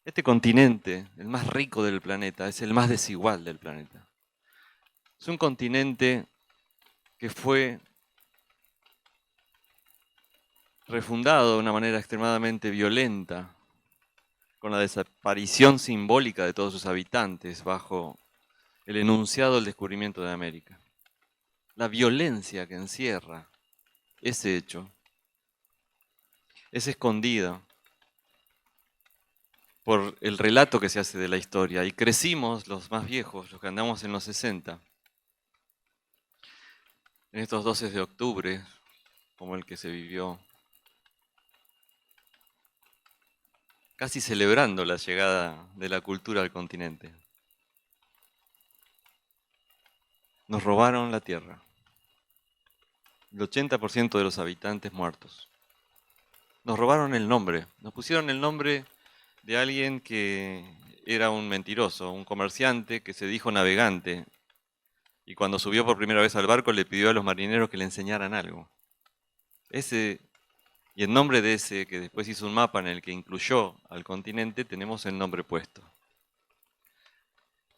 Este continente, el más rico del planeta, es el más desigual del planeta. Es un continente que fue refundado de una manera extremadamente violenta, con la desaparición simbólica de todos sus habitantes bajo el enunciado del descubrimiento de América. La violencia que encierra ese hecho es escondida por el relato que se hace de la historia. Y crecimos, los más viejos, los que andamos en los 60, en estos 12 de octubre, como el que se vivió, casi celebrando la llegada de la cultura al continente. Nos robaron la tierra. El 80% de los habitantes muertos. Nos robaron el nombre. Nos pusieron el nombre de alguien que era un mentiroso, un comerciante que se dijo navegante. Y cuando subió por primera vez al barco le pidió a los marineros que le enseñaran algo. Y en nombre de ese, que después hizo un mapa en el que incluyó al continente, tenemos el nombre puesto.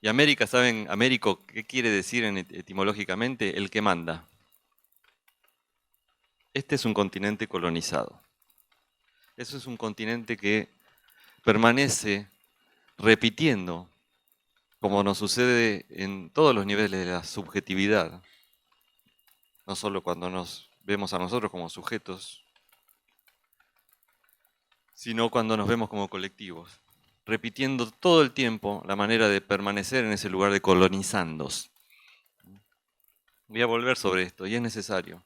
Y América, ¿saben, Américo, qué quiere decir etimológicamente? El que manda. Este es un continente colonizado. Eso es un continente que permanece repitiendo, como nos sucede en todos los niveles de la subjetividad, no solo cuando nos vemos a nosotros como sujetos, sino cuando nos vemos como colectivos, repitiendo todo el tiempo la manera de permanecer en ese lugar de colonizandos. Voy a volver sobre esto, y es necesario.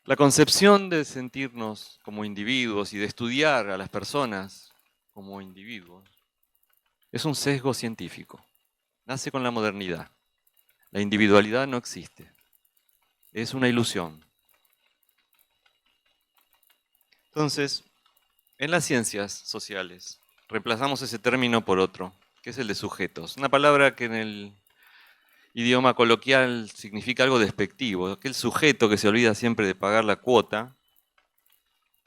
La concepción de sentirnos como individuos y de estudiar a las personas como individuos es un sesgo científico. Nace con la modernidad. La individualidad no existe. Es una ilusión. Entonces, en las ciencias sociales reemplazamos ese término por otro, que es el de sujetos. Una palabra que en el idioma coloquial significa algo despectivo. Aquel sujeto que se olvida siempre de pagar la cuota,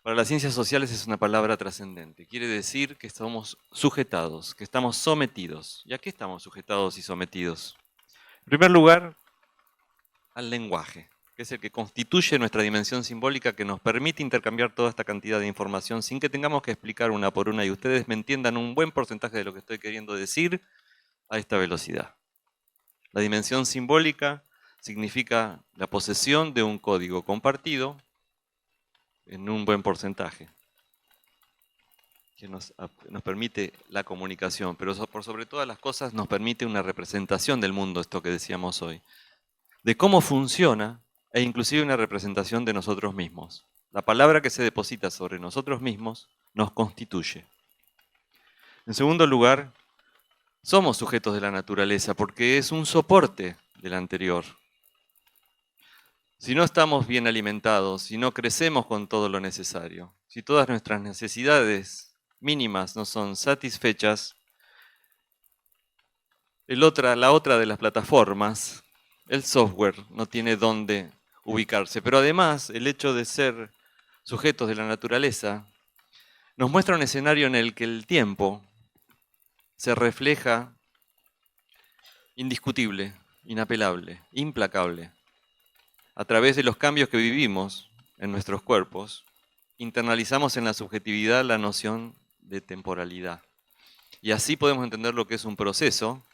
para las ciencias sociales es una palabra trascendente. Quiere decir que estamos sujetados, que estamos sometidos. ¿Y a qué estamos sujetados y sometidos? En primer lugar, al lenguaje, que es el que constituye nuestra dimensión simbólica, que nos permite intercambiar toda esta cantidad de información sin que tengamos que explicar una por una y ustedes me entiendan un buen porcentaje de lo que estoy queriendo decir a esta velocidad. La dimensión simbólica significa la posesión de un código compartido en un buen porcentaje, que nos permite la comunicación, pero por sobre todas las cosas nos permite una representación del mundo, esto que decíamos hoy, de cómo funciona e inclusive una representación de nosotros mismos. La palabra que se deposita sobre nosotros mismos nos constituye. En segundo lugar, somos sujetos de la naturaleza porque es un soporte del anterior. Si no estamos bien alimentados, si no crecemos con todo lo necesario, si todas nuestras necesidades mínimas no son satisfechas, la otra de las plataformas, el software, no tiene dónde ubicarse. Pero además, el hecho de ser sujetos de la naturaleza nos muestra un escenario en el que el tiempo se refleja indiscutible, inapelable, implacable. A través de los cambios que vivimos en nuestros cuerpos, internalizamos en la subjetividad la noción de temporalidad. Y así podemos entender lo que es un proceso,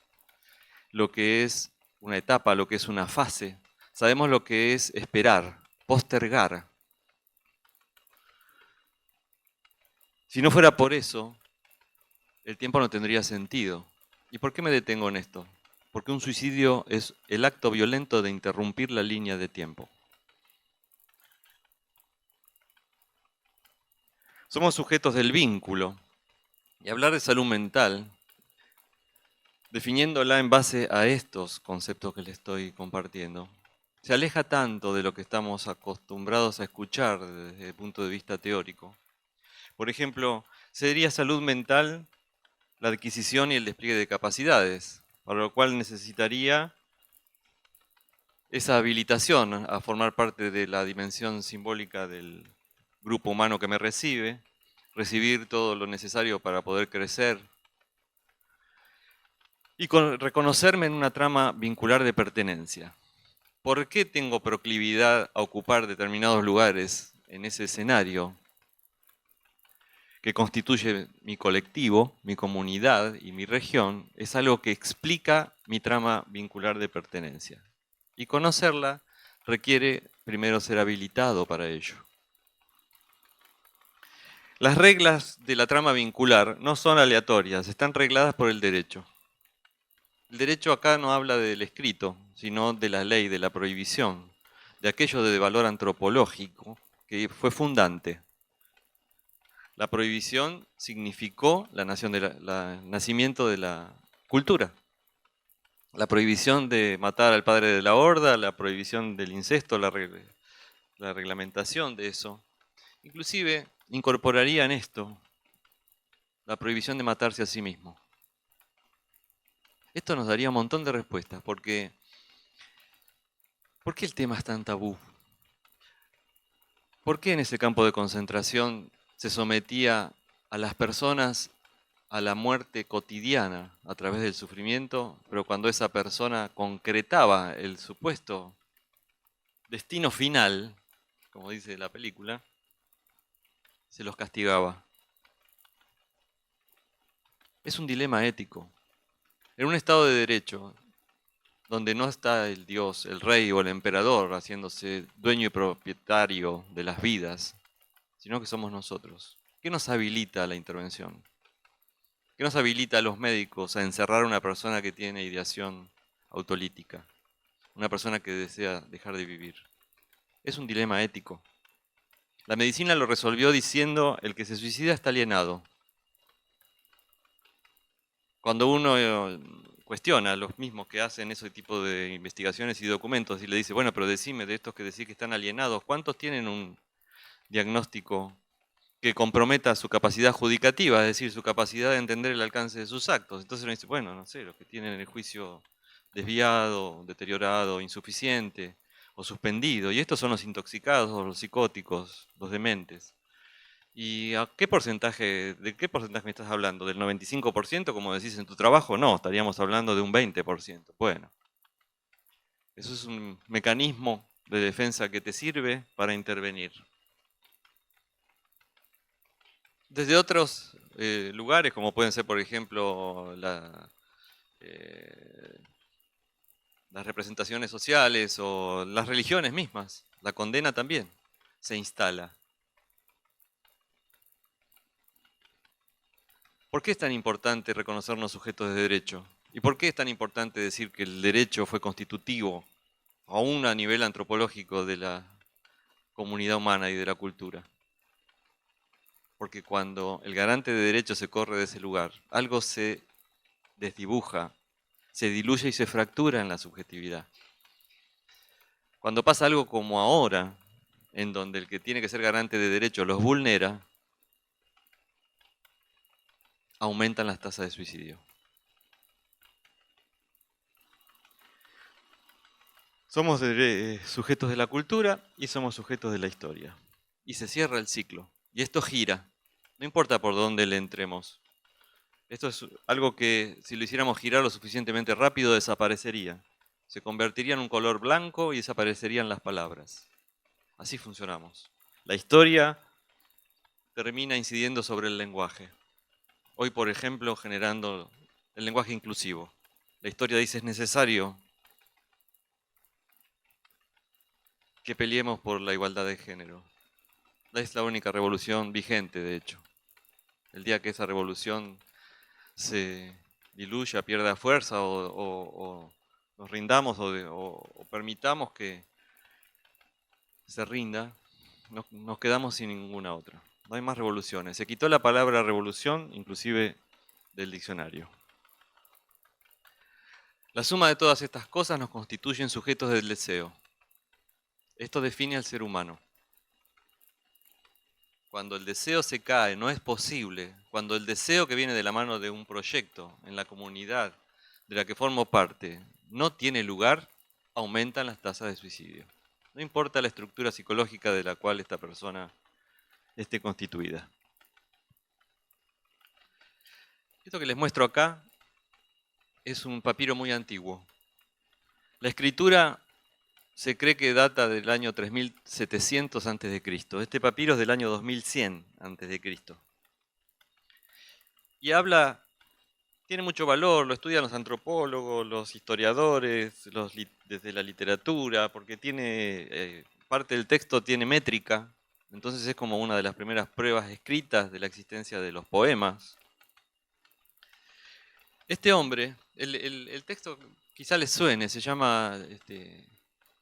lo que es una etapa, lo que es una fase. Sabemos lo que es esperar, postergar. Si no fuera por eso, el tiempo no tendría sentido. ¿Y por qué me detengo en esto? Porque un suicidio es el acto violento de interrumpir la línea de tiempo. Somos sujetos del vínculo. Y hablar de salud mental, definiéndola en base a estos conceptos que les estoy compartiendo, se aleja tanto de lo que estamos acostumbrados a escuchar desde el punto de vista teórico. Por ejemplo, sería salud mental la adquisición y el despliegue de capacidades, para lo cual necesitaría esa habilitación a formar parte de la dimensión simbólica del grupo humano que me recibe, recibir todo lo necesario para poder crecer y reconocerme en una trama vincular de pertenencia. ¿Por qué tengo proclividad a ocupar determinados lugares en ese escenario que constituye mi colectivo, mi comunidad y mi región? Es algo que explica mi trama vincular de pertenencia. Y conocerla requiere primero ser habilitado para ello. Las reglas de la trama vincular no son aleatorias, están regladas por el derecho. El derecho acá no habla del escrito, sino de la ley, de la prohibición, de aquello de valor antropológico que fue fundante. La prohibición significó el nacimiento de la cultura. La prohibición de matar al padre de la horda, la prohibición del incesto, la reglamentación de eso. Inclusive incorporaría en esto la prohibición de matarse a sí mismo. Esto nos daría un montón de respuestas, porque ¿por qué el tema es tan tabú? ¿Por qué en ese campo de concentración se sometía a las personas a la muerte cotidiana a través del sufrimiento, pero cuando esa persona concretaba el supuesto destino final, como dice la película, se los castigaba? Es un dilema ético. En un Estado de Derecho, donde no está el Dios, el rey o el emperador haciéndose dueño y propietario de las vidas, sino que somos nosotros. ¿Qué nos habilita a la intervención? ¿Qué nos habilita a los médicos a encerrar a una persona que tiene ideación autolítica? Una persona que desea dejar de vivir. Es un dilema ético. La medicina lo resolvió diciendo: el que se suicida está alienado. Cuando uno cuestiona a los mismos que hacen ese tipo de investigaciones y documentos y le dice, bueno, pero decime, de estos que decís que están alienados, ¿cuántos tienen un diagnóstico que comprometa su capacidad judicativa, es decir, su capacidad de entender el alcance de sus actos? Entonces uno dice, bueno, no sé, los que tienen el juicio desviado, deteriorado, insuficiente o suspendido, y estos son los intoxicados, los psicóticos, los dementes. ¿Y de qué porcentaje me estás hablando? ¿Del 95%, como decís en tu trabajo? No, estaríamos hablando de un 20%. Bueno, eso es un mecanismo de defensa que te sirve para intervenir. Desde otros lugares, como pueden ser, por ejemplo, las representaciones sociales o las religiones mismas, la condena también se instala. ¿Por qué es tan importante reconocernos sujetos de derecho? ¿Y por qué es tan importante decir que el derecho fue constitutivo, aún a nivel antropológico, de la comunidad humana y de la cultura? Porque cuando el garante de derecho se corre de ese lugar, algo se desdibuja, se diluye y se fractura en la subjetividad. Cuando pasa algo como ahora, en donde el que tiene que ser garante de derecho los vulnera, aumentan las tasas de suicidio. Somos sujetos de la cultura y somos sujetos de la historia. Y se cierra el ciclo. Y esto gira. No importa por dónde le entremos. Esto es algo que si lo hiciéramos girar lo suficientemente rápido desaparecería. Se convertiría en un color blanco y desaparecerían las palabras. Así funcionamos. La historia termina incidiendo sobre el lenguaje. Hoy, por ejemplo, generando el lenguaje inclusivo. La historia dice es necesario que peleemos por la igualdad de género. Es la única revolución vigente, de hecho. El día que esa revolución se diluya, pierda fuerza o nos rindamos o permitamos que se rinda, nos quedamos sin ninguna otra. No hay más revoluciones. Se quitó la palabra revolución, inclusive del diccionario. La suma de todas estas cosas nos constituyen sujetos del deseo. Esto define al ser humano. Cuando el deseo se cae, no es posible. Cuando el deseo que viene de la mano de un proyecto en la comunidad de la que formo parte no tiene lugar, aumentan las tasas de suicidio. No importa la estructura psicológica de la cual esta persona esté constituida. Esto que les muestro acá es un papiro muy antiguo. La escritura se cree que data del año 3700 a.C. Este papiro es del año 2100 a.C. Y tiene mucho valor, lo estudian los antropólogos, los historiadores, desde la literatura, porque parte del texto tiene métrica, entonces es como una de las primeras pruebas escritas de la existencia de los poemas. Este hombre, el texto quizá les suene, se llama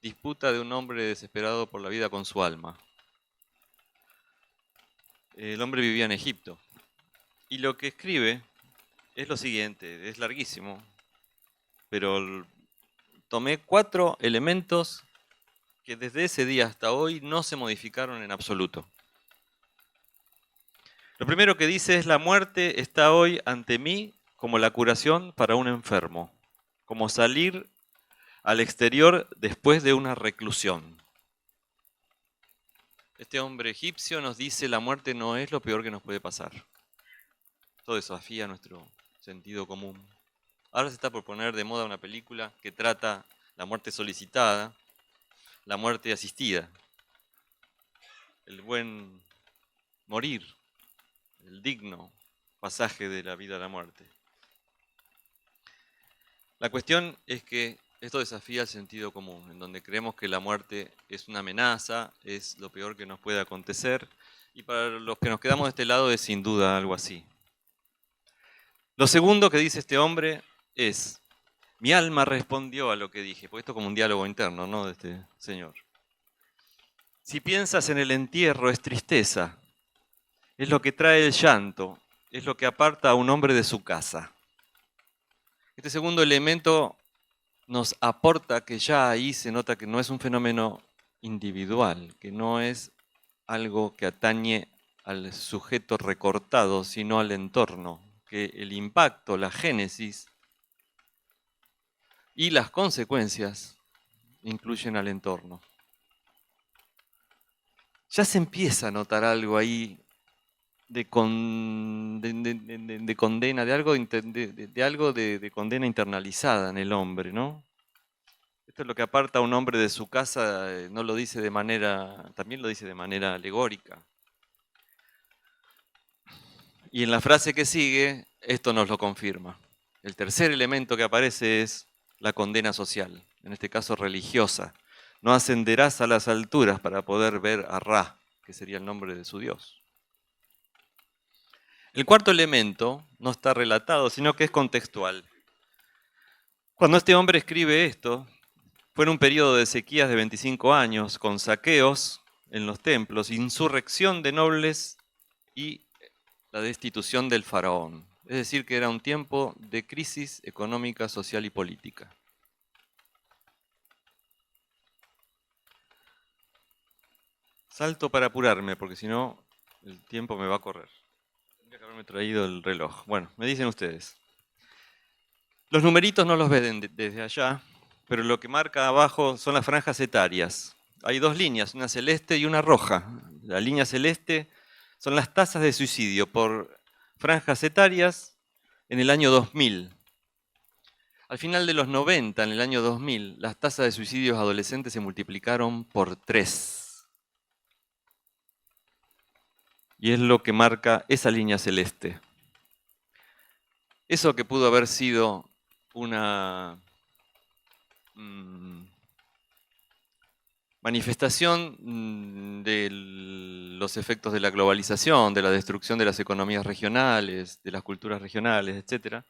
Disputa de un hombre desesperado por la vida con su alma. El hombre vivía en Egipto. Y lo que escribe es lo siguiente, es larguísimo, pero tomé 4 elementos que desde ese día hasta hoy no se modificaron en absoluto. Lo primero que dice es: la muerte está hoy ante mí como la curación para un enfermo, como salir al exterior después de una reclusión. Este hombre egipcio nos dice: la muerte no es lo peor que nos puede pasar. Esto desafía nuestro sentido común. Ahora se está por poner de moda una película que trata la muerte solicitada, la muerte asistida, el buen morir, el digno pasaje de la vida a la muerte. La cuestión es que esto desafía el sentido común, en donde creemos que la muerte es una amenaza, es lo peor que nos puede acontecer, y para los que nos quedamos de este lado es sin duda algo así. Lo segundo que dice este hombre es: mi alma respondió a lo que dije, porque esto es como un diálogo interno, ¿no?, de este señor. Si piensas en el entierro es tristeza, es lo que trae el llanto, es lo que aparta a un hombre de su casa. Este segundo elemento nos aporta que ya ahí se nota que no es un fenómeno individual, que no es algo que atañe al sujeto recortado, sino al entorno, que el impacto, la génesis y las consecuencias incluyen al entorno. Ya se empieza a notar algo ahí de condena, de algo de condena internalizada en el hombre, ¿no? Esto es lo que aparta a un hombre de su casa, no lo dice de manera, también lo dice de manera alegórica. Y en la frase que sigue, esto nos lo confirma. El tercer elemento que aparece es la condena social, en este caso religiosa. No ascenderás a las alturas para poder ver a Ra, que sería el nombre de su Dios. El cuarto elemento no está relatado, sino que es contextual. Cuando este hombre escribe esto, fue en un periodo de sequías de 25 años, con saqueos en los templos, insurrección de nobles y la destitución del faraón. Es decir, que era un tiempo de crisis económica, social y política. Salto para apurarme, porque si no, el tiempo me va a correr. Tendría que haberme traído el reloj. Bueno, me dicen ustedes. Los numeritos no los ven desde allá, pero lo que marca abajo son las franjas etarias. Hay dos líneas, una celeste y una roja. La línea celeste son las tasas de suicidio por franjas etarias en el año 2000. Al final de los 90, en el año 2000, las tasas de suicidios adolescentes se multiplicaron por 3. Y es lo que marca esa línea celeste. Eso que pudo haber sido una manifestación de los efectos de la globalización, de la destrucción de las economías regionales, de las culturas regionales, etc.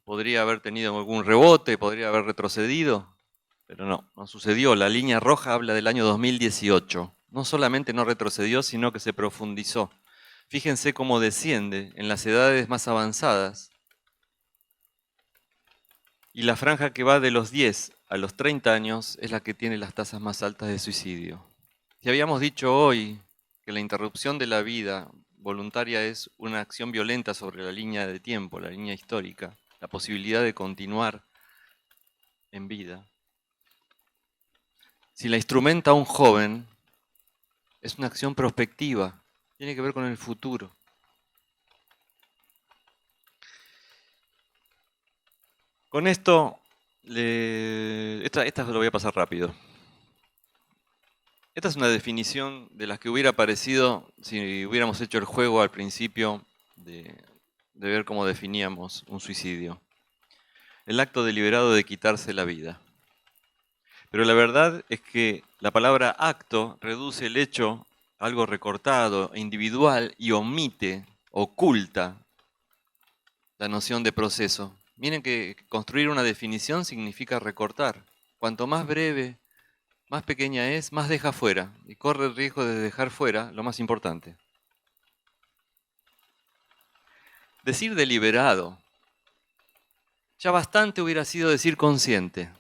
Podría haber tenido algún rebote, podría haber retrocedido, pero no sucedió. La línea roja habla del año 2018. No solamente no retrocedió, sino que se profundizó. Fíjense cómo desciende en las edades más avanzadas. Y la franja que va de los 10 a los 30 años es la que tiene las tasas más altas de suicidio. Si habíamos dicho hoy que la interrupción de la vida voluntaria es una acción violenta sobre la línea de tiempo, la línea histórica, la posibilidad de continuar en vida. Si la instrumenta un joven, es una acción prospectiva, tiene que ver con el futuro. Con esto, esta lo voy a pasar rápido. Esta es una definición de las que hubiera aparecido si hubiéramos hecho el juego al principio de ver cómo definíamos un suicidio. El acto deliberado de quitarse la vida. Pero la verdad es que la palabra acto reduce el hecho a algo recortado, individual y omite, oculta la noción de proceso. Miren que construir una definición significa recortar. Cuanto más breve, más pequeña es, más deja fuera. Y corre el riesgo de dejar fuera lo más importante. Decir deliberado. Ya bastante hubiera sido decir consciente.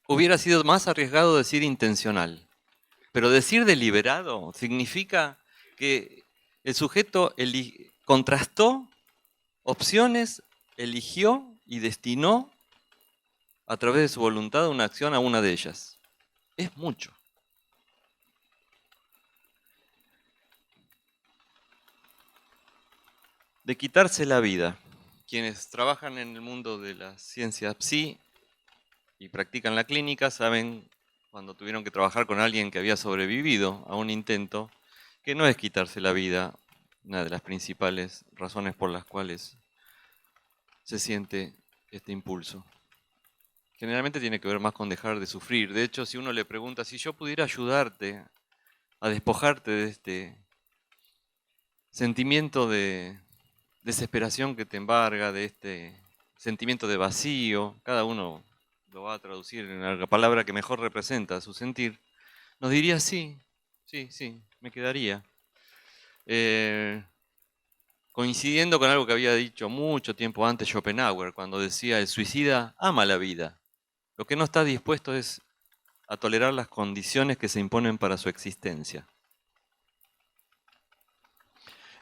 Hubiera sido más arriesgado decir intencional. Pero decir deliberado significa que el sujeto contrastó opciones, eligió y destinó a través de su voluntad una acción a una de ellas. Es mucho. De quitarse la vida. Quienes trabajan en el mundo de la ciencia psi y practican la clínica saben, cuando tuvieron que trabajar con alguien que había sobrevivido a un intento, que no es quitarse la vida una de las principales razones por las cuales se siente este impulso. Generalmente tiene que ver más con dejar de sufrir. De hecho, si uno le pregunta, si yo pudiera ayudarte a despojarte de este sentimiento de desesperación que te embarga, de este sentimiento de vacío, cada uno lo va a traducir en la palabra que mejor representa su sentir, nos diría sí, me quedaría. Coincidiendo con algo que había dicho mucho tiempo antes Schopenhauer, cuando decía, el suicida ama la vida. Lo que no está dispuesto es a tolerar las condiciones que se imponen para su existencia.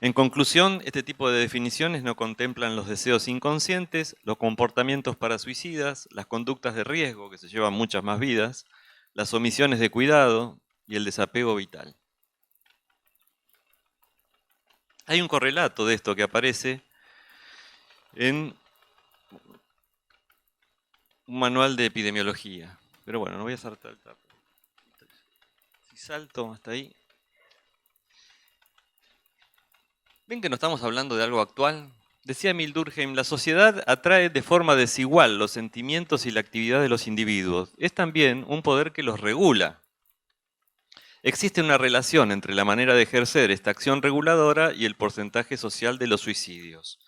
En conclusión, este tipo de definiciones no contemplan los deseos inconscientes, los comportamientos parasuicidas, las conductas de riesgo, que se llevan muchas más vidas, las omisiones de cuidado y el desapego vital. Hay un correlato de esto que aparece en un manual de epidemiología. Pero bueno, no voy a saltar. Si salto hasta ahí. ¿Ven que no estamos hablando de algo actual? Decía Emil Durkheim, la sociedad atrae de forma desigual los sentimientos y la actividad de los individuos. Es también un poder que los regula. Existe una relación entre la manera de ejercer esta acción reguladora y el porcentaje social de los suicidios.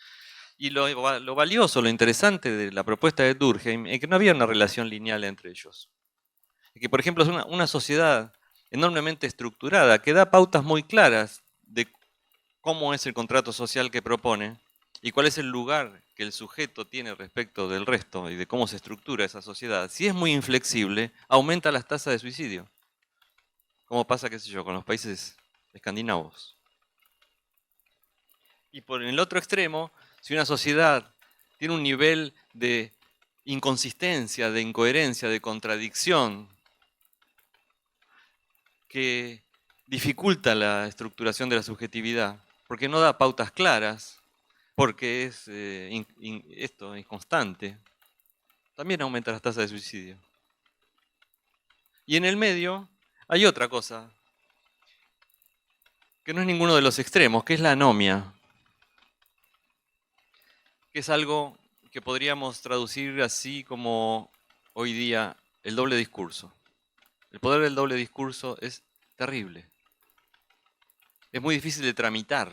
Y lo valioso, lo interesante de la propuesta de Durkheim es que no había una relación lineal entre ellos. Que, por ejemplo, es una sociedad enormemente estructurada que da pautas muy claras de cómo es el contrato social que propone y cuál es el lugar que el sujeto tiene respecto del resto y de cómo se estructura esa sociedad. Si es muy inflexible, aumenta las tasas de suicidio. Como pasa, qué sé yo, con los países escandinavos. Y por en el otro extremo, si una sociedad tiene un nivel de inconsistencia, de incoherencia, de contradicción, que dificulta la estructuración de la subjetividad, porque no da pautas claras, porque es inconstante, también aumenta las tasas de suicidio. Y en el medio hay otra cosa, que no es ninguno de los extremos, que es la anomia, que es algo que podríamos traducir así como hoy día el doble discurso. El poder del doble discurso es terrible. Es muy difícil de tramitar,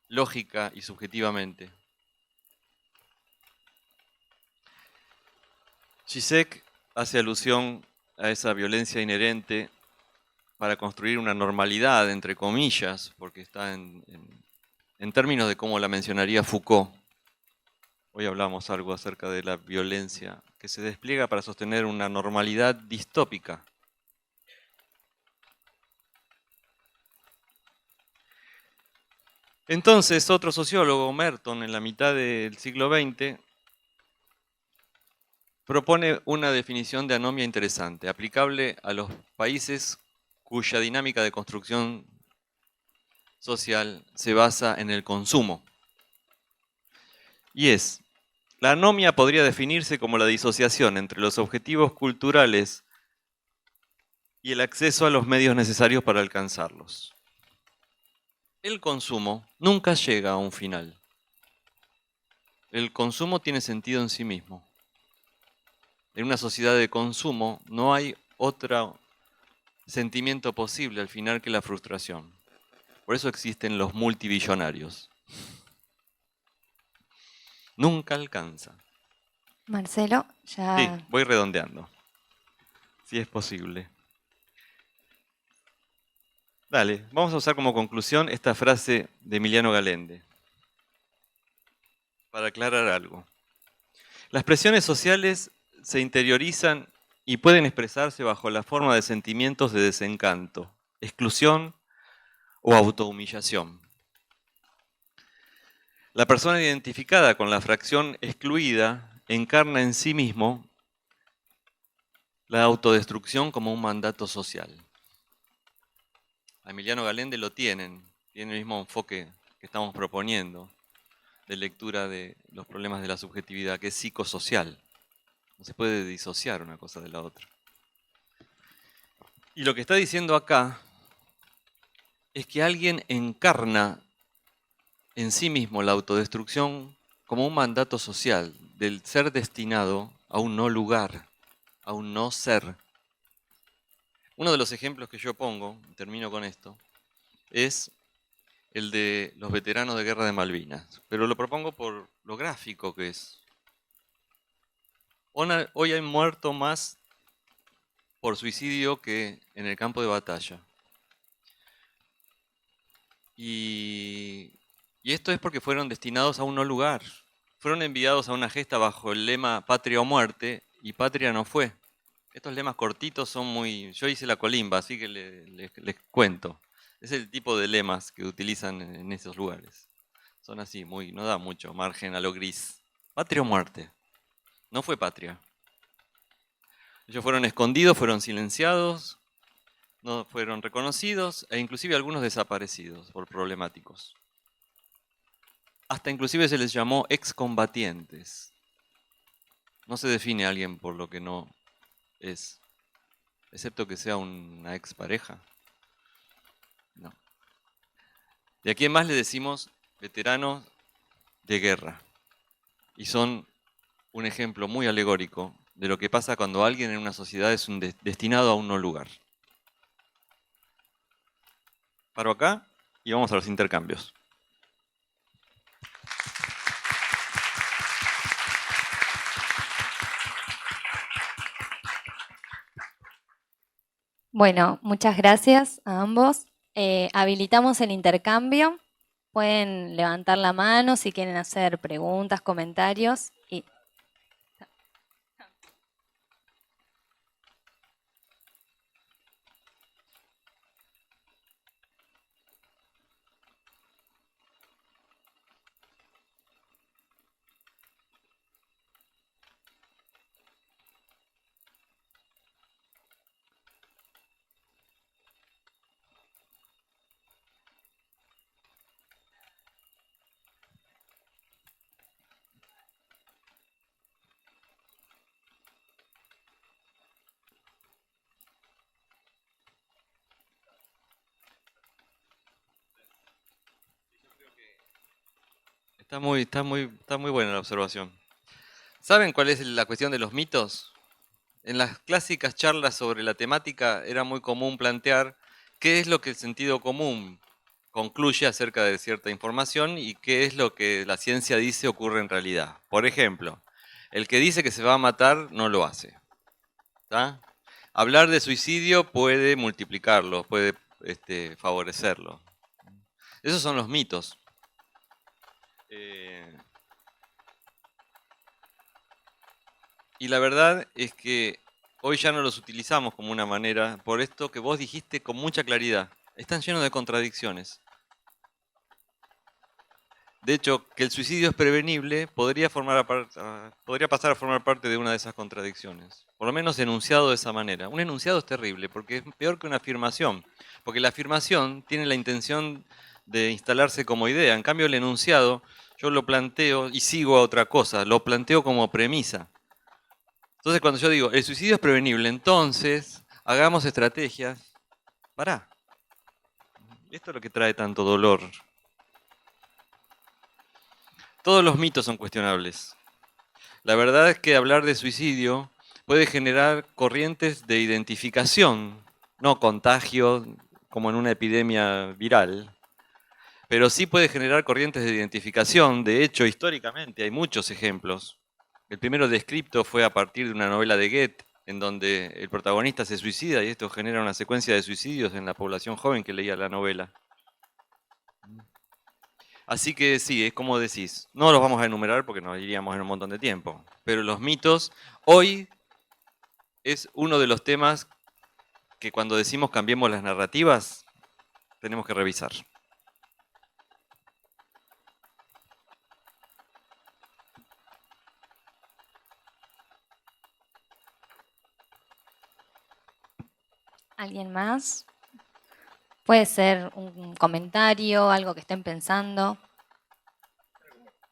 lógica y subjetivamente. Zizek hace alusión a esa violencia inherente para construir una normalidad, entre comillas, porque está en términos de cómo la mencionaría Foucault. Hoy hablamos algo acerca de la violencia que se despliega para sostener una normalidad distópica. Entonces, otro sociólogo, Merton, en la mitad del siglo XX, propone una definición de anomia interesante, aplicable a los países cuya dinámica de construcción social se basa en el consumo. Y es, la anomia podría definirse como la disociación entre los objetivos culturales y el acceso a los medios necesarios para alcanzarlos. El consumo nunca llega a un final. El consumo tiene sentido en sí mismo. En una sociedad de consumo no hay otro sentimiento posible al final que la frustración. Por eso existen los multibillonarios. Nunca alcanza. Marcelo, Sí, ya voy redondeando, si es posible. Dale, vamos a usar como conclusión esta frase de Emiliano Galende, para aclarar algo. Las presiones sociales se interiorizan y pueden expresarse bajo la forma de sentimientos de desencanto, exclusión o autohumillación. La persona identificada con la fracción excluida encarna en sí mismo la autodestrucción como un mandato social. A Emiliano Galende lo tiene el mismo enfoque que estamos proponiendo de lectura de los problemas de la subjetividad, que es psicosocial. No se puede disociar una cosa de la otra. Y lo que está diciendo acá es que alguien encarna en sí mismo la autodestrucción como un mandato social del ser destinado a un no lugar, a un no ser. Uno de los ejemplos que yo pongo, y termino con esto, es el de los veteranos de guerra de Malvinas, pero lo propongo por lo gráfico que es. Hoy hay muerto más por suicidio que en el campo de batalla. Y esto es porque fueron destinados a un no lugar. Fueron enviados a una gesta bajo el lema patria o muerte, y patria no fue. Estos lemas cortitos son muy... Yo hice la colimba, así que les cuento. Es el tipo de lemas que utilizan en esos lugares. Son así, no da mucho margen a lo gris. Patria o muerte. No fue patria. Ellos fueron escondidos, fueron silenciados, no fueron reconocidos e inclusive algunos desaparecidos por problemáticos. Hasta inclusive se les llamó excombatientes. No se define a alguien por lo que no es, excepto que sea una expareja. No. De aquí en más le decimos veteranos de guerra. Y son un ejemplo muy alegórico de lo que pasa cuando alguien en una sociedad es destinado a un no lugar. Paro acá y vamos a los intercambios. Bueno, muchas gracias a ambos. Habilitamos el intercambio. Pueden levantar la mano si quieren hacer preguntas, comentarios. Está muy buena la observación. ¿Saben cuál es la cuestión de los mitos? En las clásicas charlas sobre la temática era muy común plantear qué es lo que el sentido común concluye acerca de cierta información y qué es lo que la ciencia dice ocurre en realidad. Por ejemplo, el que dice que se va a matar no lo hace. ¿Tá? Hablar de suicidio puede multiplicarlo, puede favorecerlo. Esos son los mitos. Y la verdad es que hoy ya no los utilizamos como una manera, por esto que vos dijiste con mucha claridad. Están llenos de contradicciones. De hecho, que el suicidio es prevenible podría pasar a formar parte de una de esas contradicciones. Por lo menos enunciado de esa manera. Un enunciado es terrible porque es peor que una afirmación. Porque la afirmación tiene la intención de instalarse como idea. En cambio, el enunciado yo lo planteo y sigo a otra cosa. Lo planteo como premisa. Entonces, cuando yo digo, el suicidio es prevenible, entonces hagamos estrategias. Pará. Esto es lo que trae tanto dolor. Todos los mitos son cuestionables. La verdad es que hablar de suicidio puede generar corrientes de identificación, no contagio como en una epidemia viral, pero sí puede generar corrientes de identificación. De hecho, históricamente hay muchos ejemplos. El primero descripto fue a partir de una novela de Goethe, en donde el protagonista se suicida y esto genera una secuencia de suicidios en la población joven que leía la novela. Así que sí, es como decís, no los vamos a enumerar porque nos iríamos en un montón de tiempo, pero los mitos hoy es uno de los temas que cuando decimos cambiemos las narrativas, tenemos que revisar. ¿Alguien más? Puede ser un comentario, algo que estén pensando.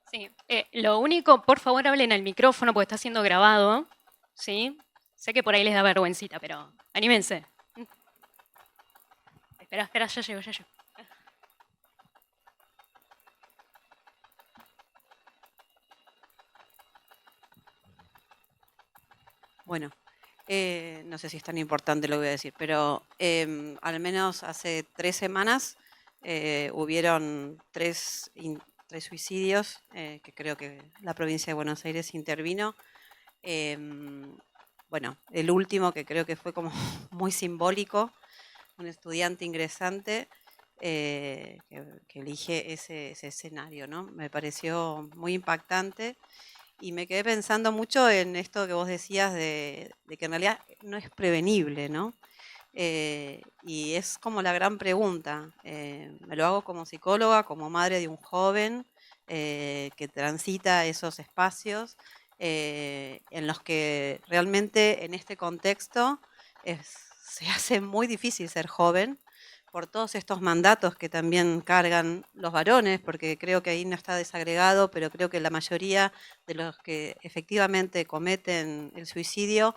Sí, lo único, por favor, hablen al micrófono porque está siendo grabado, ¿sí? Sé que por ahí les da vergüencita, pero anímense. Espera, ya llego. Bueno, no sé si es tan importante lo que voy a decir, pero al menos hace 3 semanas hubieron tres suicidios, que creo que la provincia de Buenos Aires intervino. Bueno, el último que creo que fue como muy simbólico, un estudiante ingresante que elige ese escenario, ¿no? Me pareció muy impactante. Y me quedé pensando mucho en esto que vos decías de que en realidad no es prevenible, ¿no? Y es como la gran pregunta. Me lo hago como psicóloga, como madre de un joven que transita esos espacios en los que realmente en este contexto se hace muy difícil ser joven por todos estos mandatos que también cargan los varones, porque creo que ahí no está desagregado, pero creo que la mayoría de los que efectivamente cometen el suicidio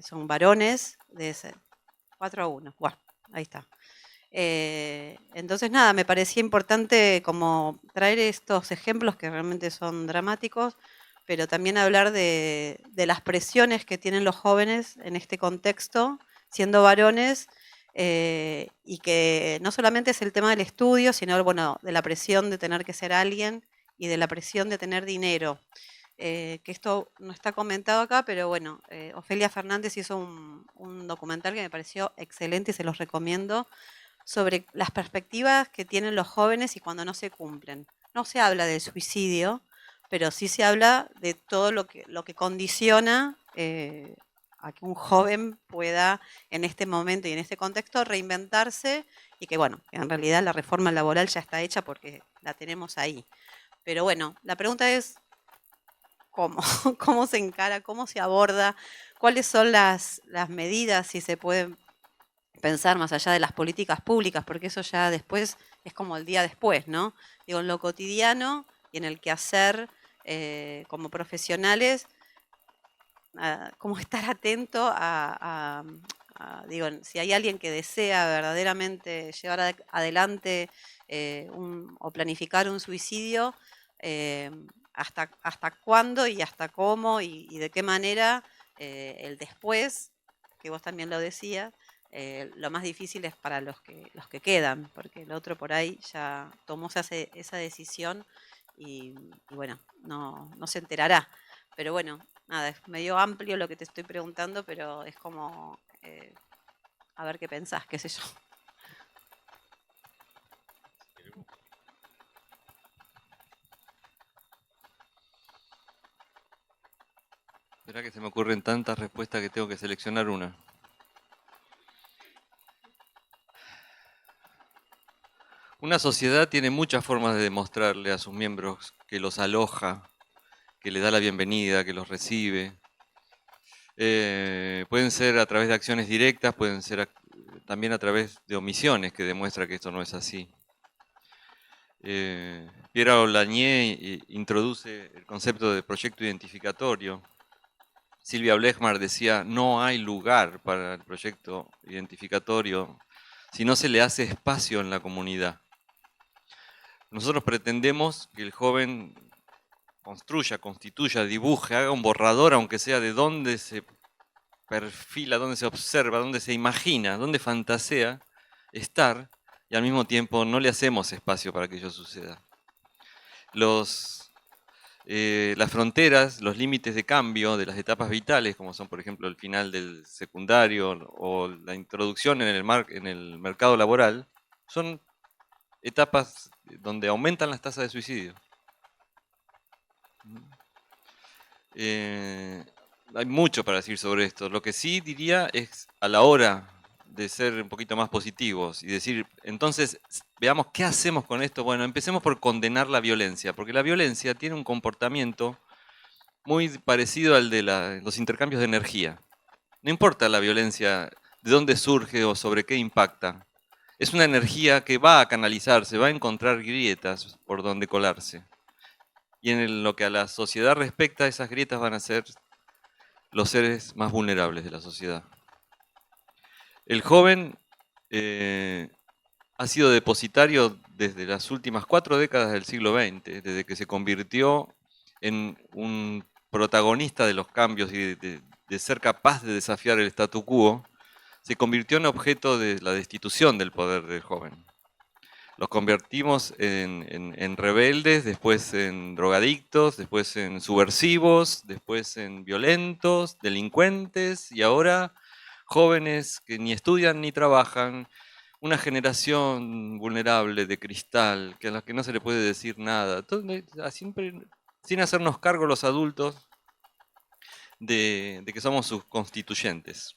son varones de 4-1. Bueno, ahí está. Entonces, nada, me parecía importante como traer estos ejemplos que realmente son dramáticos, pero también hablar de las presiones que tienen los jóvenes en este contexto, siendo varones, y que no solamente es el tema del estudio, sino bueno, de la presión de tener que ser alguien y de la presión de tener dinero. Que esto no está comentado acá, pero bueno, Ofelia Fernández hizo un documental que me pareció excelente y se los recomiendo, sobre las perspectivas que tienen los jóvenes y cuando no se cumplen. No se habla del suicidio, pero sí se habla de todo lo que condiciona a que un joven pueda en este momento y en este contexto reinventarse y que bueno, en realidad la reforma laboral ya está hecha porque la tenemos ahí. Pero bueno, la pregunta es cómo, cómo se encara, cómo se aborda, cuáles son las medidas, si se pueden pensar más allá de las políticas públicas, porque eso ya después es como el día después, ¿no? Digo, en lo cotidiano y en el quehacer como profesionales, cómo estar atento a digo, si hay alguien que desea verdaderamente llevar adelante o planificar un suicidio, hasta cuándo y hasta cómo y de qué manera el después, que vos también lo decías, lo más difícil es para los que quedan, porque el otro por ahí ya tomó esa decisión y bueno, no se enterará. Pero bueno, nada, es medio amplio lo que te estoy preguntando, pero es como, a ver qué pensás, qué sé yo. Verá que se me ocurren tantas respuestas que tengo que seleccionar una. Una sociedad tiene muchas formas de demostrarle a sus miembros que los aloja, que les da la bienvenida, que los recibe. Pueden ser a través de acciones directas, pueden ser también a través de omisiones que demuestra que esto no es así. Pierre Olagnier introduce el concepto de proyecto identificatorio. Silvia Blechmar decía, no hay lugar para el proyecto identificatorio si no se le hace espacio en la comunidad. Nosotros pretendemos que el joven construya, constituya, dibuje, haga un borrador, aunque sea de dónde se perfila, dónde se observa, dónde se imagina, dónde fantasea estar, y al mismo tiempo no le hacemos espacio para que ello suceda. Las fronteras, los límites de cambio de las etapas vitales, como son por ejemplo el final del secundario o la introducción en el mercado laboral, son etapas donde aumentan las tasas de suicidio. Hay mucho para decir sobre esto. Lo que sí diría es, a la hora de ser un poquito más positivos y decir, entonces, veamos qué hacemos con esto. Bueno, empecemos por condenar la violencia, porque la violencia tiene un comportamiento muy parecido al de los intercambios de energía. No importa la violencia, de dónde surge o sobre qué impacta. Es una energía que va a canalizarse, va a encontrar grietas por donde colarse. Y en lo que a la sociedad respecta, esas grietas van a ser los seres más vulnerables de la sociedad. El joven ha sido depositario desde las últimas 4 décadas del siglo XX, desde que se convirtió en un protagonista de los cambios y de ser capaz de desafiar el statu quo, se convirtió en objeto de la destitución del poder del joven. Los convertimos en rebeldes, después en drogadictos, después en subversivos, después en violentos, delincuentes y ahora jóvenes que ni estudian ni trabajan, una generación vulnerable de cristal, a la que no se le puede decir nada, siempre sin hacernos cargo los adultos de que somos sus constituyentes.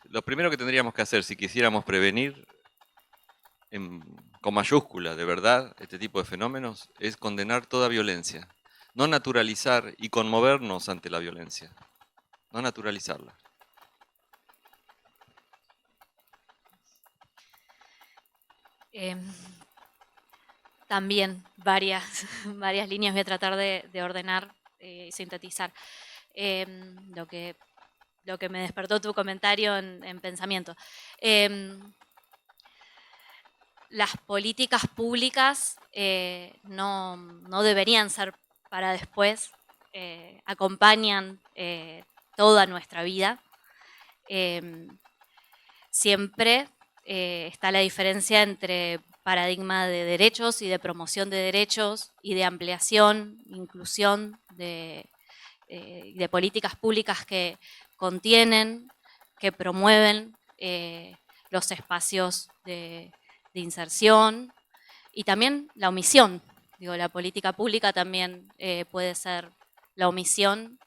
Lo primero que tendríamos que hacer si quisiéramos prevenir con mayúscula, de verdad, este tipo de fenómenos, es condenar toda violencia. No naturalizar y conmovernos ante la violencia. No naturalizarla. También varias líneas voy a tratar de ordenar y sintetizar. Lo que me despertó tu comentario en pensamiento. Las políticas públicas no deberían ser para después, acompañan toda nuestra vida. Siempre está la diferencia entre paradigma de derechos y de promoción de derechos y de ampliación, inclusión de políticas públicas que contienen, que promueven los espacios de inserción y también la omisión. Digo, la política pública también puede ser la omisión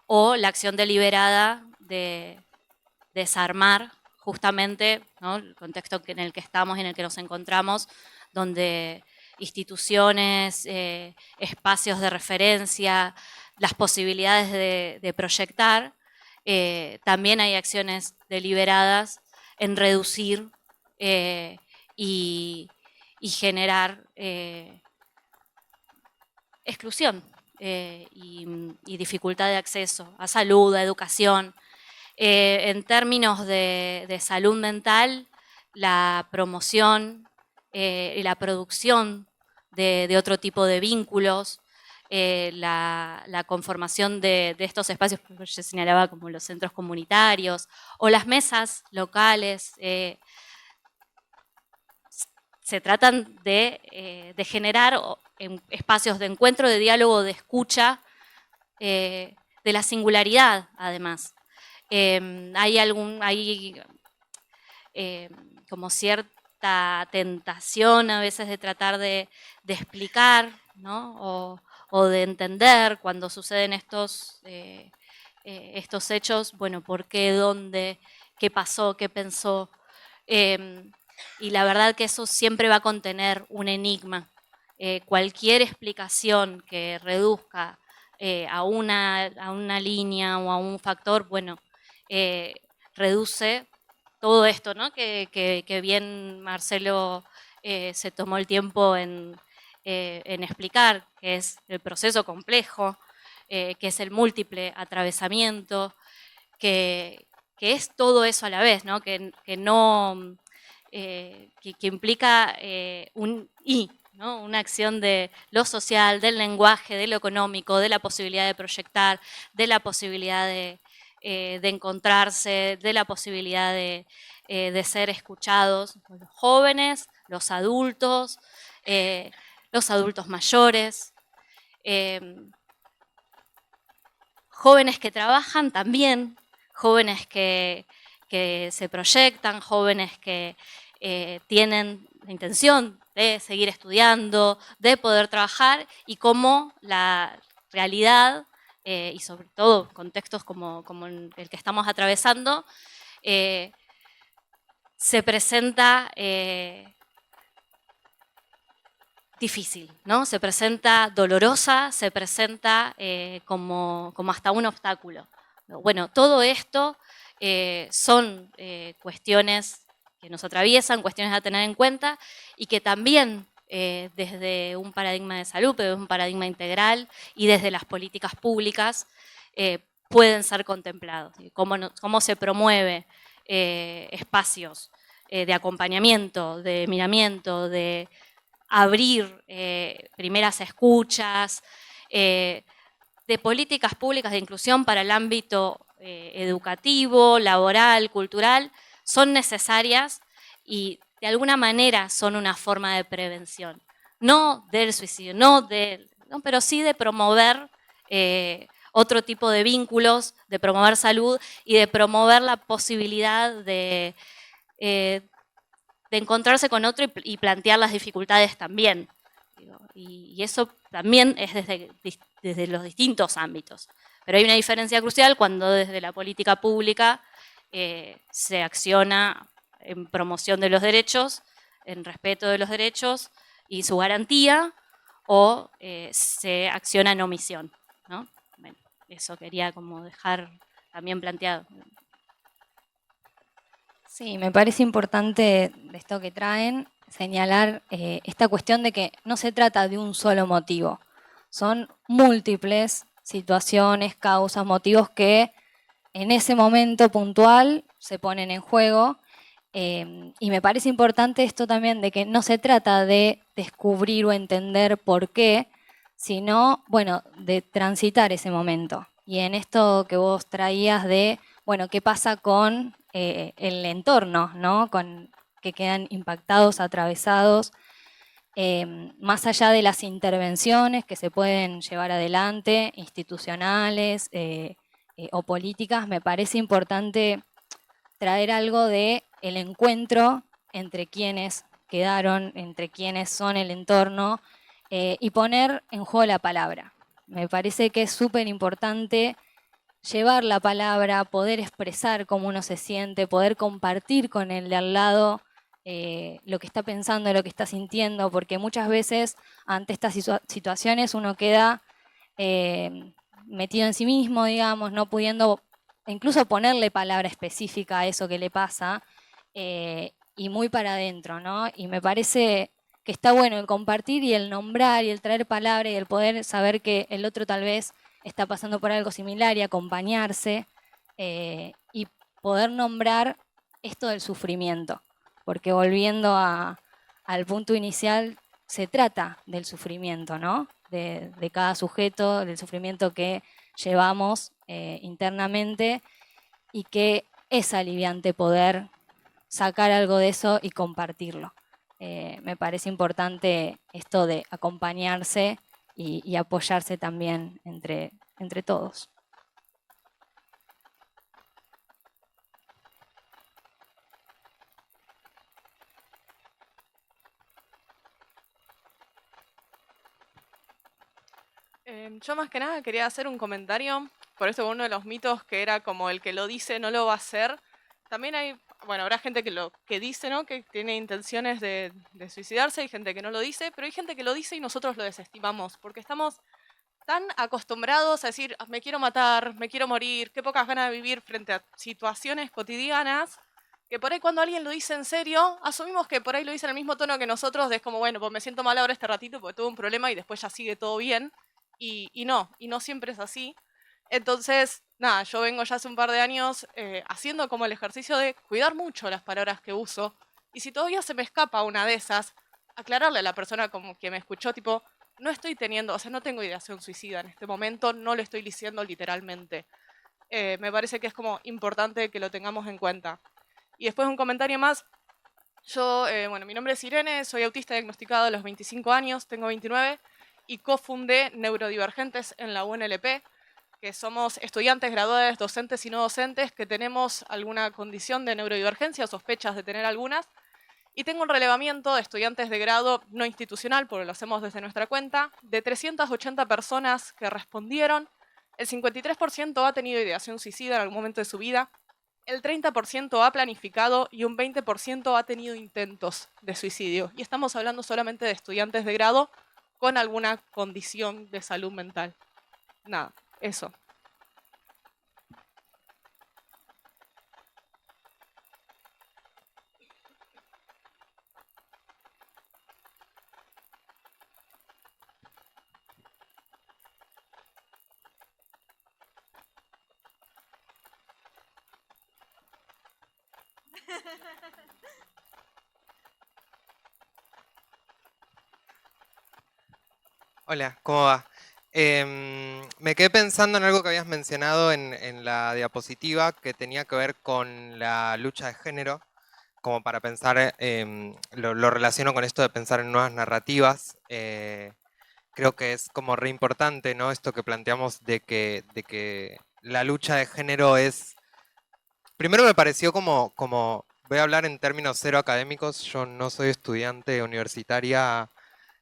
o la acción deliberada de desarmar justamente, ¿no?, el contexto en el que estamos, en el que nos encontramos, donde instituciones, espacios de referencia, las posibilidades de proyectar, también hay acciones deliberadas en reducir y generar exclusión y dificultad de acceso a salud, a educación. En términos de salud mental, la promoción y la producción de otro tipo de vínculos, la conformación de estos espacios que yo señalaba como los centros comunitarios o las mesas locales, se tratan de generar espacios de encuentro, de diálogo, de escucha, de la singularidad, además. Hay como cierta tentación a veces de tratar de explicar, ¿no? o de entender cuando suceden estos hechos, bueno, por qué, dónde, qué pasó, qué pensó. Y la verdad que eso siempre va a contener un enigma. Cualquier explicación que reduzca a una línea o a un factor, bueno, reduce todo esto, ¿no? que bien Marcelo se tomó el tiempo en explicar, que es el proceso complejo, que es el múltiple atravesamiento, que es todo eso a la vez, ¿no? Que implica ¿no? Una acción de lo social, del lenguaje, de lo económico, de la posibilidad de proyectar, de la posibilidad de encontrarse, de la posibilidad de ser escuchados, los jóvenes, los adultos mayores, jóvenes que trabajan también, jóvenes que se proyectan, jóvenes que tienen la intención de seguir estudiando, de poder trabajar, y cómo la realidad, y sobre todo contextos como el que estamos atravesando, se presenta difícil, ¿no? Se presenta dolorosa, se presenta como hasta un obstáculo. Bueno, todo esto son cuestiones que nos atraviesan, cuestiones a tener en cuenta, y que también desde un paradigma de salud, pero desde un paradigma integral y desde las políticas públicas pueden ser contemplados. Cómo se promueve espacios de acompañamiento, de miramiento, de abrir primeras escuchas, de políticas públicas de inclusión para el ámbito educativo, laboral, cultural, son necesarias y de alguna manera son una forma de prevención. No del suicidio, pero sí de promover otro tipo de vínculos, de promover salud y de promover la posibilidad de encontrarse con otro y plantear las dificultades también. Y eso también es desde los distintos ámbitos. Pero hay una diferencia crucial cuando desde la política pública se acciona en promoción de los derechos, en respeto de los derechos y su garantía, o se acciona en omisión, ¿no? Bueno, eso quería como dejar también planteado. Sí, me parece importante de esto que traen señalar esta cuestión de que no se trata de un solo motivo. Son múltiples situaciones, causas, motivos que en ese momento puntual se ponen en juego. Y me parece importante esto también de que no se trata de descubrir o entender por qué, sino, bueno, de transitar ese momento. Y en esto que vos traías de, bueno, qué pasa con el entorno, ¿no? Que quedan impactados, atravesados, más allá de las intervenciones que se pueden llevar adelante, institucionales o políticas, me parece importante traer algo de el encuentro entre quienes quedaron, entre quienes son el entorno, y poner en juego la palabra. Me parece que es súper importante llevar la palabra, poder expresar cómo uno se siente, poder compartir con el de al lado lo que está pensando, lo que está sintiendo, porque muchas veces ante estas situaciones uno queda metido en sí mismo, digamos, no pudiendo incluso ponerle palabra específica a eso que le pasa, y muy para adentro, ¿no? Y me parece que está bueno el compartir y el nombrar y el traer palabra y el poder saber que el otro tal vez está pasando por algo similar y acompañarse, y poder nombrar esto del sufrimiento, porque volviendo al punto inicial, se trata del sufrimiento, ¿no? De cada sujeto, del sufrimiento que llevamos internamente y que es aliviante poder sacar algo de eso y compartirlo. Me parece importante esto de acompañarse y apoyarse también entre todos. Yo más que nada quería hacer un comentario, por eso uno de los mitos que era como el que lo dice no lo va a hacer. También hay, bueno, habrá gente que dice, ¿no? Que tiene intenciones de suicidarse, hay gente que no lo dice, pero hay gente que lo dice y nosotros lo desestimamos, porque estamos tan acostumbrados a decir, "Ah, me quiero matar, me quiero morir, qué pocas ganas de vivir frente a situaciones cotidianas, que por ahí cuando alguien lo dice en serio, asumimos que por ahí lo dice en el mismo tono que nosotros, es como, bueno, pues me siento mal ahora este ratito porque tuve un problema y después ya sigue todo bien, y no siempre es así. Entonces, nada, yo vengo ya hace un par de años haciendo como el ejercicio de cuidar mucho las palabras que uso, y si todavía se me escapa una de esas, aclararle a la persona como que me escuchó, tipo, no estoy teniendo, o sea, no tengo ideación suicida en este momento, no lo estoy diciendo literalmente. Me parece que es como importante que lo tengamos en cuenta. Y después un comentario más. Yo, bueno, mi nombre es Irene, soy autista diagnosticado a los 25 años, tengo 29, y cofundé Neurodivergentes en la UNLP, que somos estudiantes, graduados, docentes y no docentes que tenemos alguna condición de neurodivergencia o sospechas de tener algunas. Y tengo un relevamiento de estudiantes de grado no institucional, porque lo hacemos desde nuestra cuenta, de 380 personas que respondieron. El 53% ha tenido ideación suicida en algún momento de su vida, el 30% ha planificado y un 20% ha tenido intentos de suicidio. Y estamos hablando solamente de estudiantes de grado con alguna condición de salud mental. Nada, eso. Hola, ¿cómo va? Me quedé pensando en algo que habías mencionado en la diapositiva que tenía que ver con la lucha de género, como para pensar, lo relaciono con esto de pensar en nuevas narrativas. Creo que es como re importante, ¿no? Esto que planteamos de que la lucha de género es... Primero me pareció como, voy a hablar en términos cero académicos, yo no soy estudiante universitaria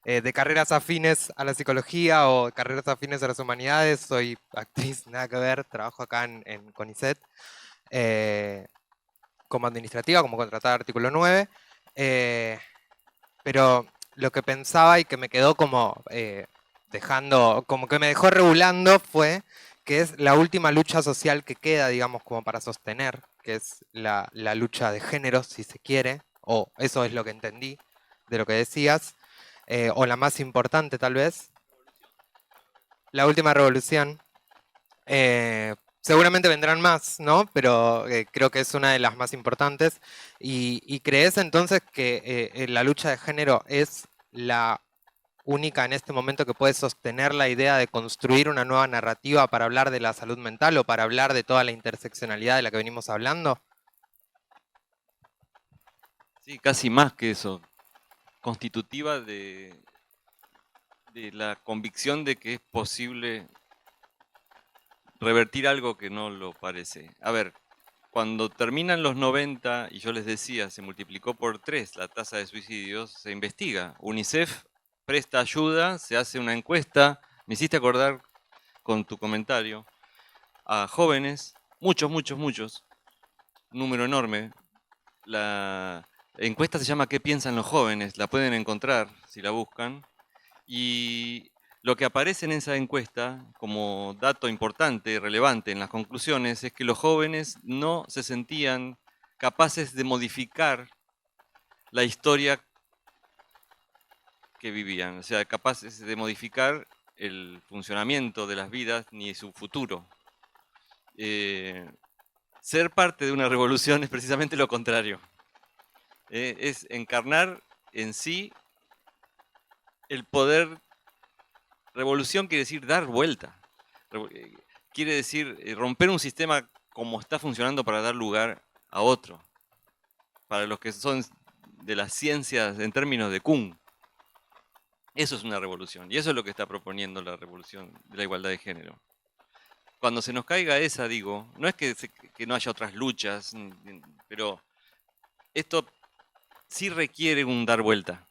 de carreras afines a la psicología o carreras afines a las humanidades, soy actriz, nada que ver, trabajo acá en CONICET como administrativa, como contratada de artículo 9, pero lo que pensaba y que me quedó como dejando, como que me dejó regulando fue que es la última lucha social que queda, digamos, como para sostener, que es la lucha de género, si se quiere, o eso es lo que entendí de lo que decías, o la más importante tal vez, la última revolución. Seguramente vendrán más, ¿no? Pero creo que es una de las más importantes. ¿Y crees entonces que la lucha de género es la única en este momento que puede sostener la idea de construir una nueva narrativa para hablar de la salud mental o para hablar de toda la interseccionalidad de la que venimos hablando? Sí, casi más que eso. Constitutiva de la convicción de que es posible revertir algo que no lo parece. A ver, cuando terminan los 90, y yo les decía, se multiplicó por 3 la tasa de suicidios, se investiga. UNICEF presta ayuda, se hace una encuesta. Me hiciste acordar con tu comentario a jóvenes, muchos, número enorme. La encuesta se llama ¿Qué piensan los jóvenes? La pueden encontrar si la buscan. Y lo que aparece en esa encuesta como dato importante y relevante en las conclusiones es que los jóvenes no se sentían capaces de modificar la historia que vivían, o sea, capaces de modificar el funcionamiento de las vidas ni su futuro. ser parte de una revolución es precisamente lo contrario. Es encarnar en sí el poder. Revolución quiere decir dar vuelta. Quiere decir romper un sistema como está funcionando para dar lugar a otro. Para los que son de las ciencias en términos de Kuhn. Eso es una revolución. Y eso es lo que está proponiendo la revolución de la igualdad de género. Cuando se nos caiga esa, digo, no es que no haya otras luchas, pero esto sí requiere un dar vuelta.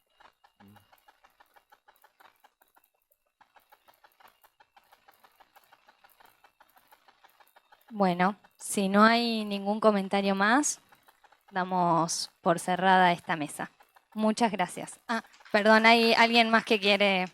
Bueno, si no hay ningún comentario más, damos por cerrada esta mesa. Muchas gracias. Ah, perdón, ¿hay alguien más que quiere?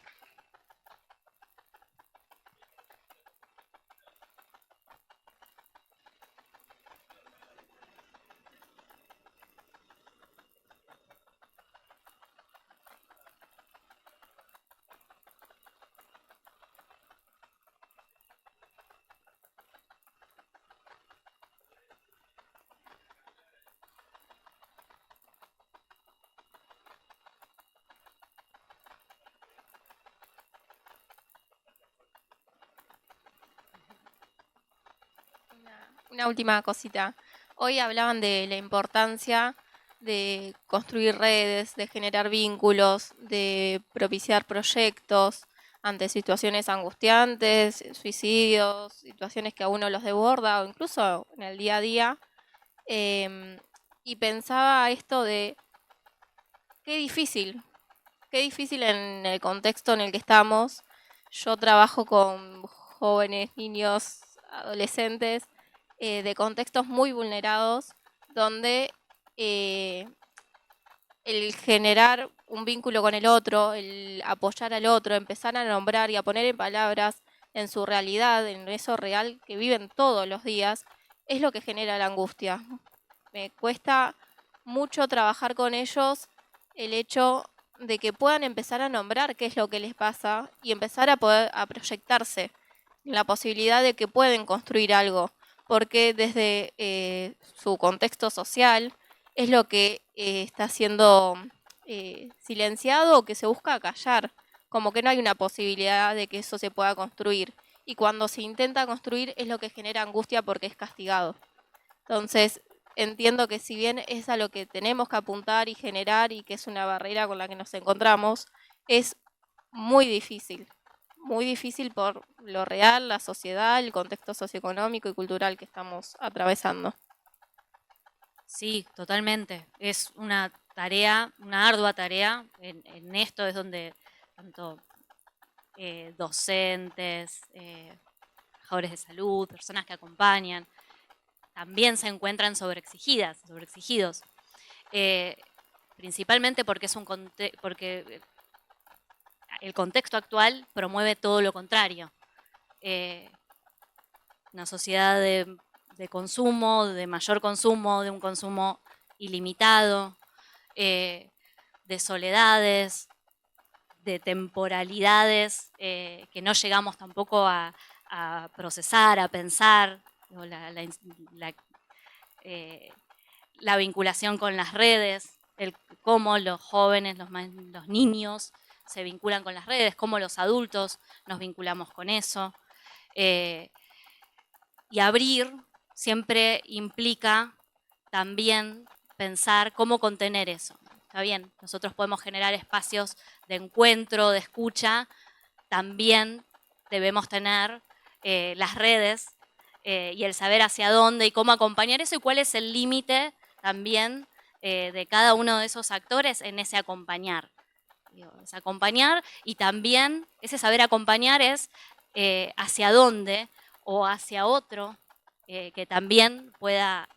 Una última cosita. Hoy hablaban de la importancia de construir redes, de generar vínculos, de propiciar proyectos ante situaciones angustiantes, suicidios, situaciones que a uno los desborda o incluso en el día a día. Y pensaba esto de qué difícil en el contexto en el que estamos. Yo trabajo con jóvenes, niños, adolescentes de contextos muy vulnerados donde el generar un vínculo con el otro, el apoyar al otro, empezar a nombrar y a poner en palabras en su realidad, en eso real que viven todos los días, es lo que genera la angustia. Me cuesta mucho trabajar con ellos el hecho de que puedan empezar a nombrar qué es lo que les pasa y empezar a poder a proyectarse en la posibilidad de que pueden construir algo, porque desde su contexto social es lo que está siendo silenciado o que se busca callar, como que no hay una posibilidad de que eso se pueda construir. Y cuando se intenta construir es lo que genera angustia porque es castigado. Entonces, entiendo que si bien es a lo que tenemos que apuntar y generar y que es una barrera con la que nos encontramos, es muy difícil por lo real, la sociedad, el contexto socioeconómico y cultural que estamos atravesando. Sí, totalmente. Es una tarea, una ardua tarea. En esto es donde tanto docentes, trabajadores de salud, personas que acompañan, también se encuentran sobreexigidos. Principalmente porque porque el contexto actual promueve todo lo contrario. Una sociedad de consumo, de mayor consumo, de un consumo ilimitado, de soledades, de temporalidades que no llegamos tampoco a procesar, a pensar, la vinculación con las redes, cómo los jóvenes, los niños se vinculan con las redes, cómo los adultos nos vinculamos con eso. Y abrir siempre implica también pensar cómo contener eso. Está bien, nosotros podemos generar espacios de encuentro, de escucha, también debemos tener las redes y el saber hacia dónde y cómo acompañar eso y cuál es el límite también de cada uno de esos actores en ese acompañar. Es acompañar y también ese saber acompañar es hacia dónde o hacia otro que también pueda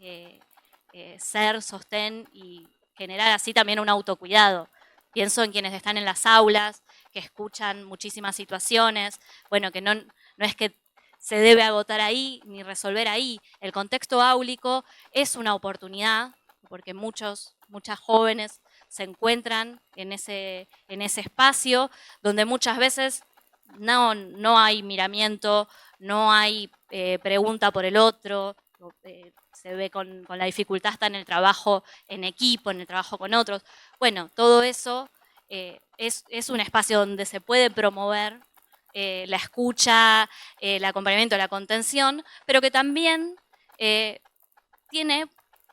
ser sostén y generar así también un autocuidado. Pienso en quienes están en las aulas, que escuchan muchísimas situaciones, bueno, que no es que se debe agotar ahí ni resolver ahí. El contexto áulico es una oportunidad, porque muchas jóvenes se encuentran en ese espacio donde muchas veces no hay miramiento, no hay pregunta por el otro, se ve con la dificultad hasta en el trabajo en equipo, en el trabajo con otros. Bueno, todo eso es un espacio donde se puede promover la escucha, el acompañamiento, la contención, pero que también tiene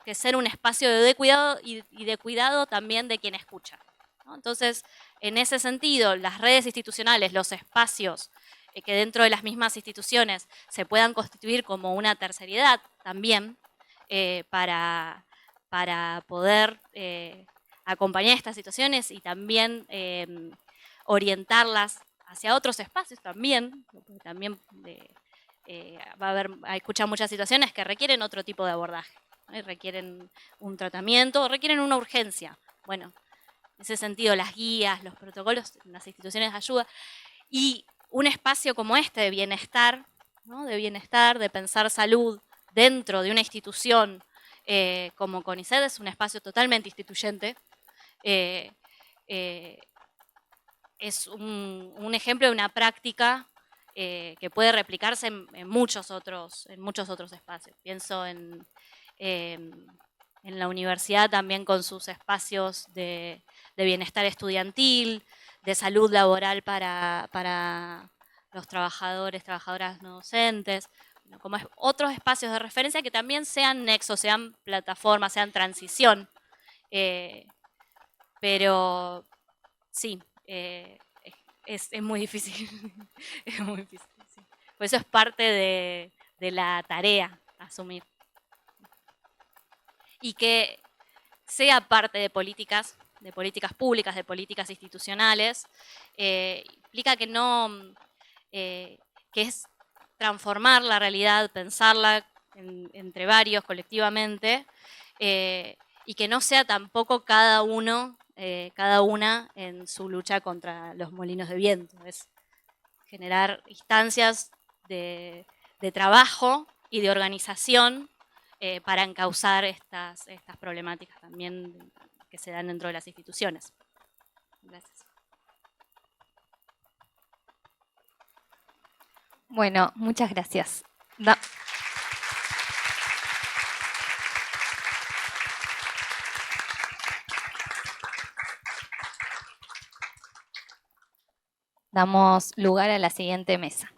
que ser un espacio de cuidado y de cuidado también de quien escucha, ¿no? Entonces, en ese sentido, las redes institucionales, los espacios que dentro de las mismas instituciones se puedan constituir como una terceridad también para poder acompañar estas situaciones y también orientarlas hacia otros espacios también. También hay escuchado muchas situaciones que requieren otro tipo de abordaje, ¿no? Y requieren un tratamiento, requieren una urgencia. Bueno, en ese sentido, las guías, los protocolos, las instituciones de ayuda y un espacio como este de bienestar, ¿no? De pensar salud dentro de una institución como CONICET, es un espacio totalmente instituyente. Es un ejemplo de una práctica que puede replicarse en muchos otros espacios. Pienso en la universidad también con sus espacios de bienestar estudiantil, de salud laboral para los trabajadores, trabajadoras no docentes, como otros espacios de referencia que también sean nexos, sean plataformas, sean transición. Pero sí, es muy difícil. Es muy difícil, sí. Por eso es parte de la tarea asumir. Y que sea parte de políticas públicas, de políticas institucionales, implica que no, que es transformar la realidad, pensarla entre varios colectivamente, y que no sea tampoco cada una en su lucha contra los molinos de viento. Es generar instancias de trabajo y de organización para encauzar estas problemáticas también que se dan dentro de las instituciones. Gracias. Bueno, muchas gracias. Damos lugar a la siguiente mesa.